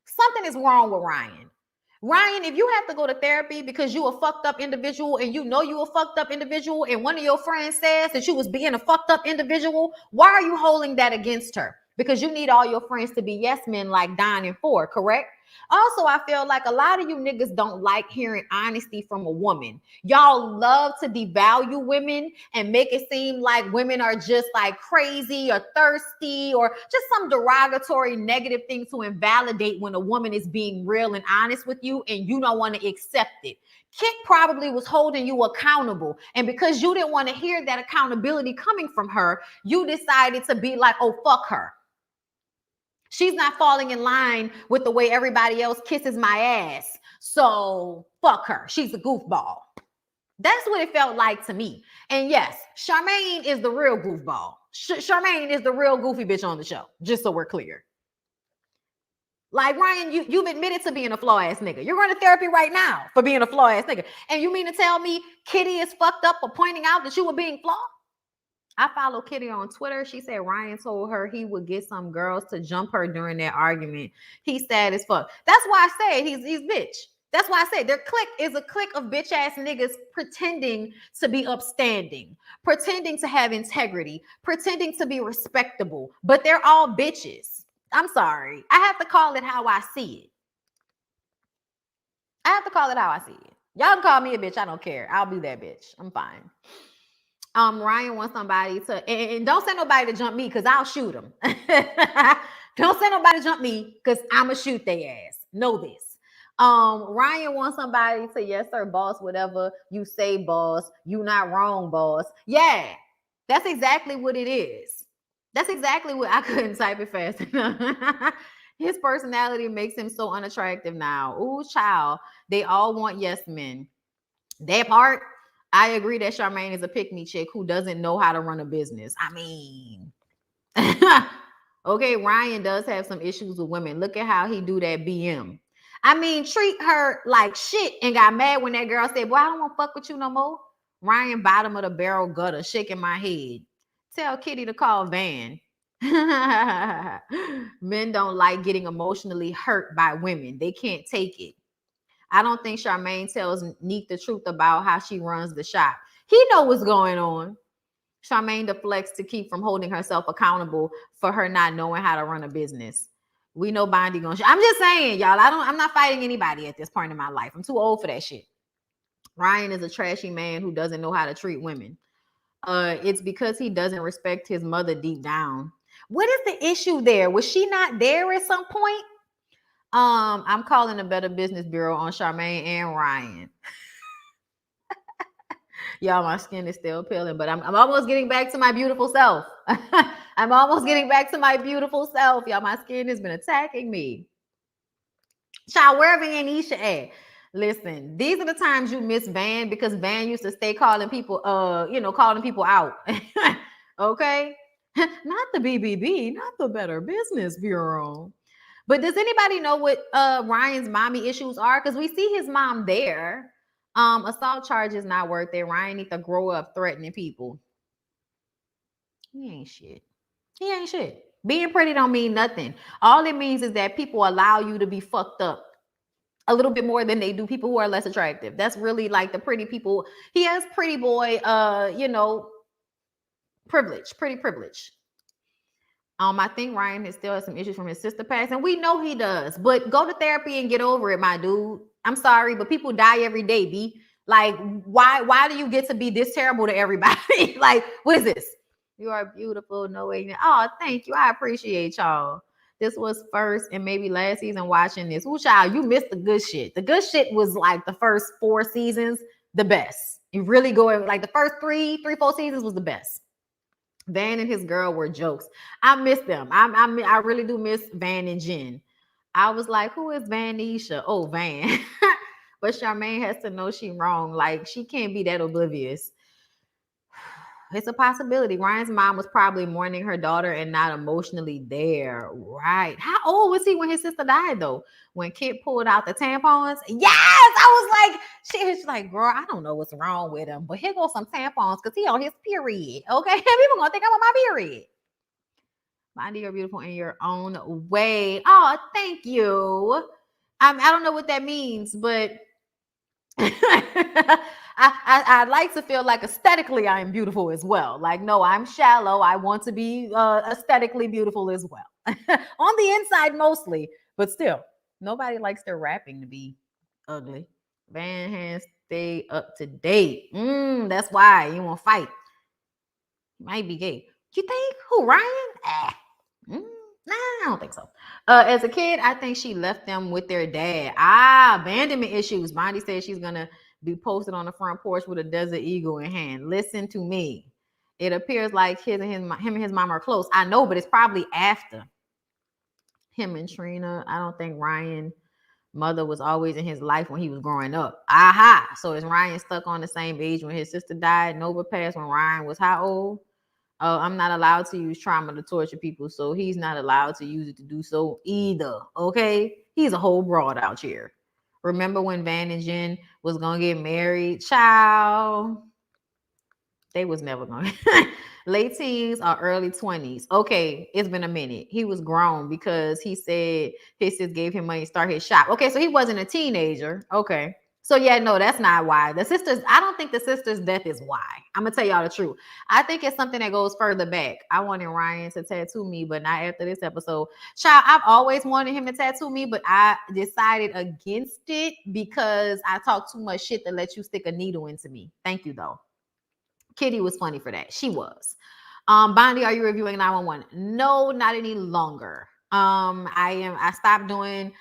Something is wrong with Ryan. Ryan, if you have to go to therapy because you a fucked up individual and you know you a fucked up individual and one of your friends says that you was being a fucked up individual, why are you holding that against her? Because you need all your friends to be yes men like Don and Ford, correct? Also, I feel like a lot of you niggas don't like hearing honesty from a woman. Y'all love to devalue women and make it seem like women are just like crazy or thirsty or just some derogatory negative thing to invalidate when a woman is being real and honest with you and you don't want to accept it. Kit probably was holding you accountable. And because you didn't want to hear that accountability coming from her, you decided to be like, oh, fuck her. She's not falling in line with the way everybody else kisses my ass. So fuck her. She's a goofball. That's what it felt like to me. And yes, Charmaine is the real goofball. Charmaine is the real goofy bitch on the show, just so we're clear. Like, Ryan, you've admitted to being a flaw-ass nigga. You're going to therapy right now for being a flaw-ass nigga. And you mean to tell me Kitty is fucked up for pointing out that you were being flawed? I follow Kitty on Twitter. She said Ryan told her he would get some girls to jump her during that argument. He's sad as fuck. That's why I say he's bitch. That's why I say their clique is a clique of bitch ass niggas pretending to be upstanding, pretending to have integrity, pretending to be respectable, but they're all bitches. I'm sorry. I have to call it how I see it. I have to call it how I see it. Y'all can call me a bitch. I don't care. I'll be that bitch. I'm fine. Ryan wants somebody to, and don't send nobody to jump me because I'll shoot them. Don't send nobody to jump me because I'm going to shoot their ass. Know this. Ryan wants somebody to, yes, sir, boss, whatever you say, boss. You not wrong, boss. Yeah, that's exactly what it is. That's exactly what I couldn't type it fast enough. His personality makes him so unattractive now. Ooh, child. They all want yes men. That part, I agree that Charmaine is a pick-me chick who doesn't know how to run a business. I mean, okay, Ryan does have some issues with women. Look at how he do that BM. I mean, treat her like shit and got mad when that girl said, boy, I don't want to fuck with you no more. Ryan bottom of the barrel gutter, shaking my head. Tell Kitty to call Van. Men don't like getting emotionally hurt by women. They can't take it. I don't think Charmaine tells Neek the truth about how she runs the shop. He know what's going on. Charmaine deflects to keep from holding herself accountable for her not knowing how to run a business. We know Bondi gonna. I'm just saying, y'all. I'm not fighting anybody at this point in my life. I'm too old for that shit. Ryan is a trashy man who doesn't know how to treat women. It's because he doesn't respect his mother deep down. What is the issue there? Was she not there at some point? I'm calling the Better Business Bureau on Charmaine and Ryan. Y'all, my skin is still peeling, but I'm almost getting back to my beautiful self. I'm almost getting back to my beautiful self. Y'all, my skin has been attacking me. Child, wherever Anisha at. Listen, these are the times you miss Van because Van used to stay calling people, calling people out. Okay? Not the BBB, not the Better Business Bureau. But does anybody know what Ryan's mommy issues are? Because we see his mom there. Assault charges not worth it. Ryan needs to grow up threatening people. He ain't shit. He ain't shit. Being pretty don't mean nothing. All it means is that people allow you to be fucked up a little bit more than they do people who are less attractive. That's really like the pretty people. He has pretty boy, privilege, pretty privilege. I think Ryan still has some issues from his sister past, and we know he does. But go to therapy and get over it, my dude. I'm sorry, but people die every day, B. Like, why do you get to be this terrible to everybody? Like, what is this? You are beautiful. No way. Oh, thank you. I appreciate y'all. This was first and maybe last season watching this. Ooh, child, you missed the good shit. The good shit was like the first 4 seasons, the best. You really go like the first 4 seasons was the best. Van and his girl were jokes. I miss them. I really do miss Van and Jen. I was like, who is Vanisha? Oh, Van. But Charmaine has to know she's wrong. Like, she can't be that oblivious. It's a possibility. Ryan's mom was probably mourning her daughter and not emotionally there. Right. How old was he when his sister died, though? When Kit pulled out the tampons? Yes! I was like, she's like, girl, I don't know what's wrong with him, but here goes some tampons because he on his period. Okay? People gonna think I'm on my period. Bondi, you're beautiful in your own way. Oh, thank you. I don't know what that means, but I like to feel like aesthetically I am beautiful as well. Like, no, I'm shallow. I want to be aesthetically beautiful as well. On the inside mostly, but still, nobody likes their rapping to be ugly. Van Hand stay up to date. That's why you won't fight. He might be gay. You think? Who, Ryan? Nah, I don't think so. As a kid, I think she left them with their dad. Abandonment issues. Bondi said she's gonna be posted on the front porch with a desert eagle in hand. Listen to me. It appears like him and his mom are close. I know, but it's probably after him and Trina. I don't think Ryan Mother was always in his life when he was growing up. Aha. So is Ryan stuck on the same age when his sister died? Nova passed when Ryan was how old? Oh, I'm not allowed to use trauma to torture people, so he's not allowed to use it to do so either. Okay? He's a whole broad out here. Remember when Van and Jen was gonna get married? Child. They was never gonna late teens or early 20s. Okay, it's been a minute. He was grown because he said his sis gave him money to start his shop. Okay, so he wasn't a teenager. Okay. So yeah, no, that's not why. The sisters, I don't think the sister's death is why. I'm gonna tell y'all the truth. I think it's something that goes further back. I wanted Ryan to tattoo me, but not after this episode. Child, I've always wanted him to tattoo me, but I decided against it because I talk too much shit to let you stick a needle into me. Thank you though. Kitty was funny for that. She was. Bondi, are you reviewing 911? No, not any longer. I stopped doing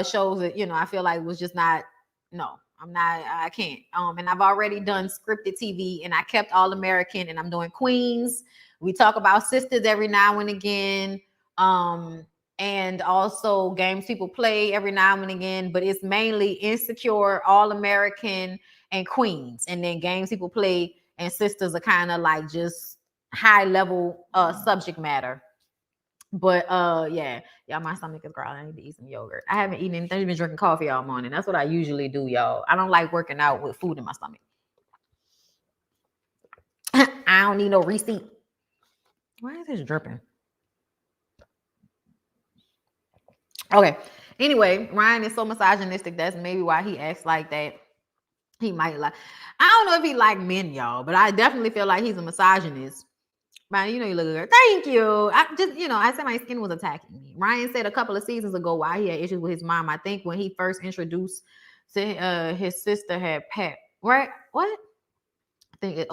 shows that, I feel like was just not, no, I'm not, I can't. And I've already done scripted TV and I kept All American and I'm doing Queens. We talk about sisters every now and again. And also games people play every now and again, but it's mainly Insecure, All American, and Queens. And then games people play and sisters are kind of like just high level subject matter. But yeah, my stomach is growling. I need to eat some yogurt. I haven't eaten anything. I've been drinking coffee all morning. That's what I usually do, y'all. I don't like working out with food in my stomach. I don't need no receipt. Why is this dripping? Okay. Anyway, Ryan is so misogynistic. That's maybe why he acts like that. He might like. I don't know if he like men, y'all, but I definitely feel like he's a misogynist. Man, you look good. Thank you. I said my skin was attacking me. Ryan said a couple of seasons ago why he had issues with his mom. I think when he first introduced to his sister had Pat. Right? What? I think.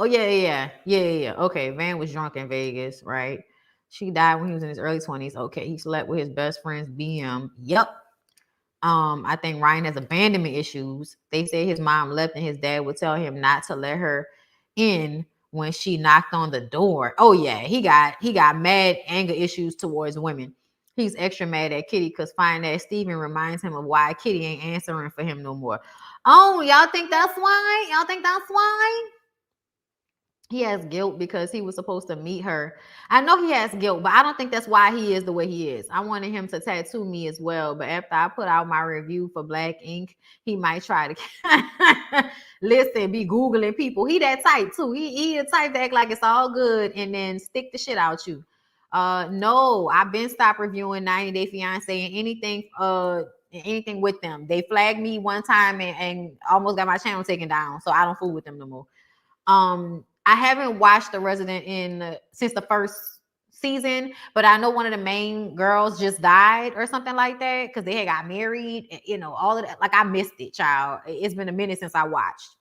Yeah. Okay, Van was drunk in Vegas, right? She died when he was in his early 20s. Okay, he slept with his best friend's BM. Yep. I think Ryan has abandonment issues. They say his mom left and his dad would tell him not to let her in when she knocked on the door. Oh yeah, he got mad anger issues towards women. He's extra mad at Kitty because finding that Steven reminds him of why Kitty ain't answering for him no more. Oh, y'all think that's why? Y'all think that's why? He has guilt because he was supposed to meet her. I know he has guilt, but I don't think that's why he is the way he is. I wanted him to tattoo me as well, but after I put out my review for Black Ink, he might try to listen, be Googling people. He that type too. He the type to act like it's all good and then stick the shit out you. No, I've been stopped reviewing 90 Day Fiance and anything with them. They flagged me one time and almost got my channel taken down, so I don't fool with them no more. I haven't watched The Resident since the first season, but I know one of the main girls just died or something like that because they had got married. All of that. Like I missed it, child. It's been a minute since I watched.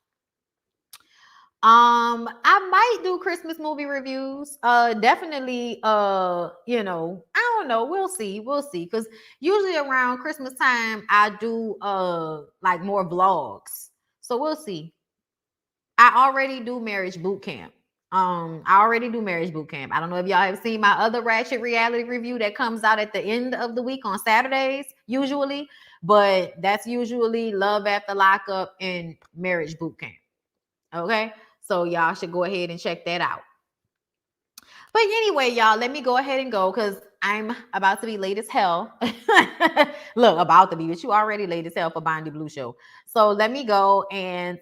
I might do Christmas movie reviews. Definitely. I don't know. We'll see. Because usually around Christmas time, I do like more vlogs. So we'll see. I already do marriage boot camp. I already do marriage boot camp. I don't know if y'all have seen my other Ratchet Reality review that comes out at the end of the week on Saturdays, usually. But that's usually Love After Lockup and marriage boot camp. Okay? So y'all should go ahead and check that out. But anyway, y'all, let me go ahead and go because I'm about to be late as hell. Look, about to be, but you already late as hell for BondyBlue show. So let me go and,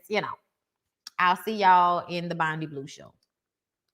I'll see y'all in the BondyBlue show.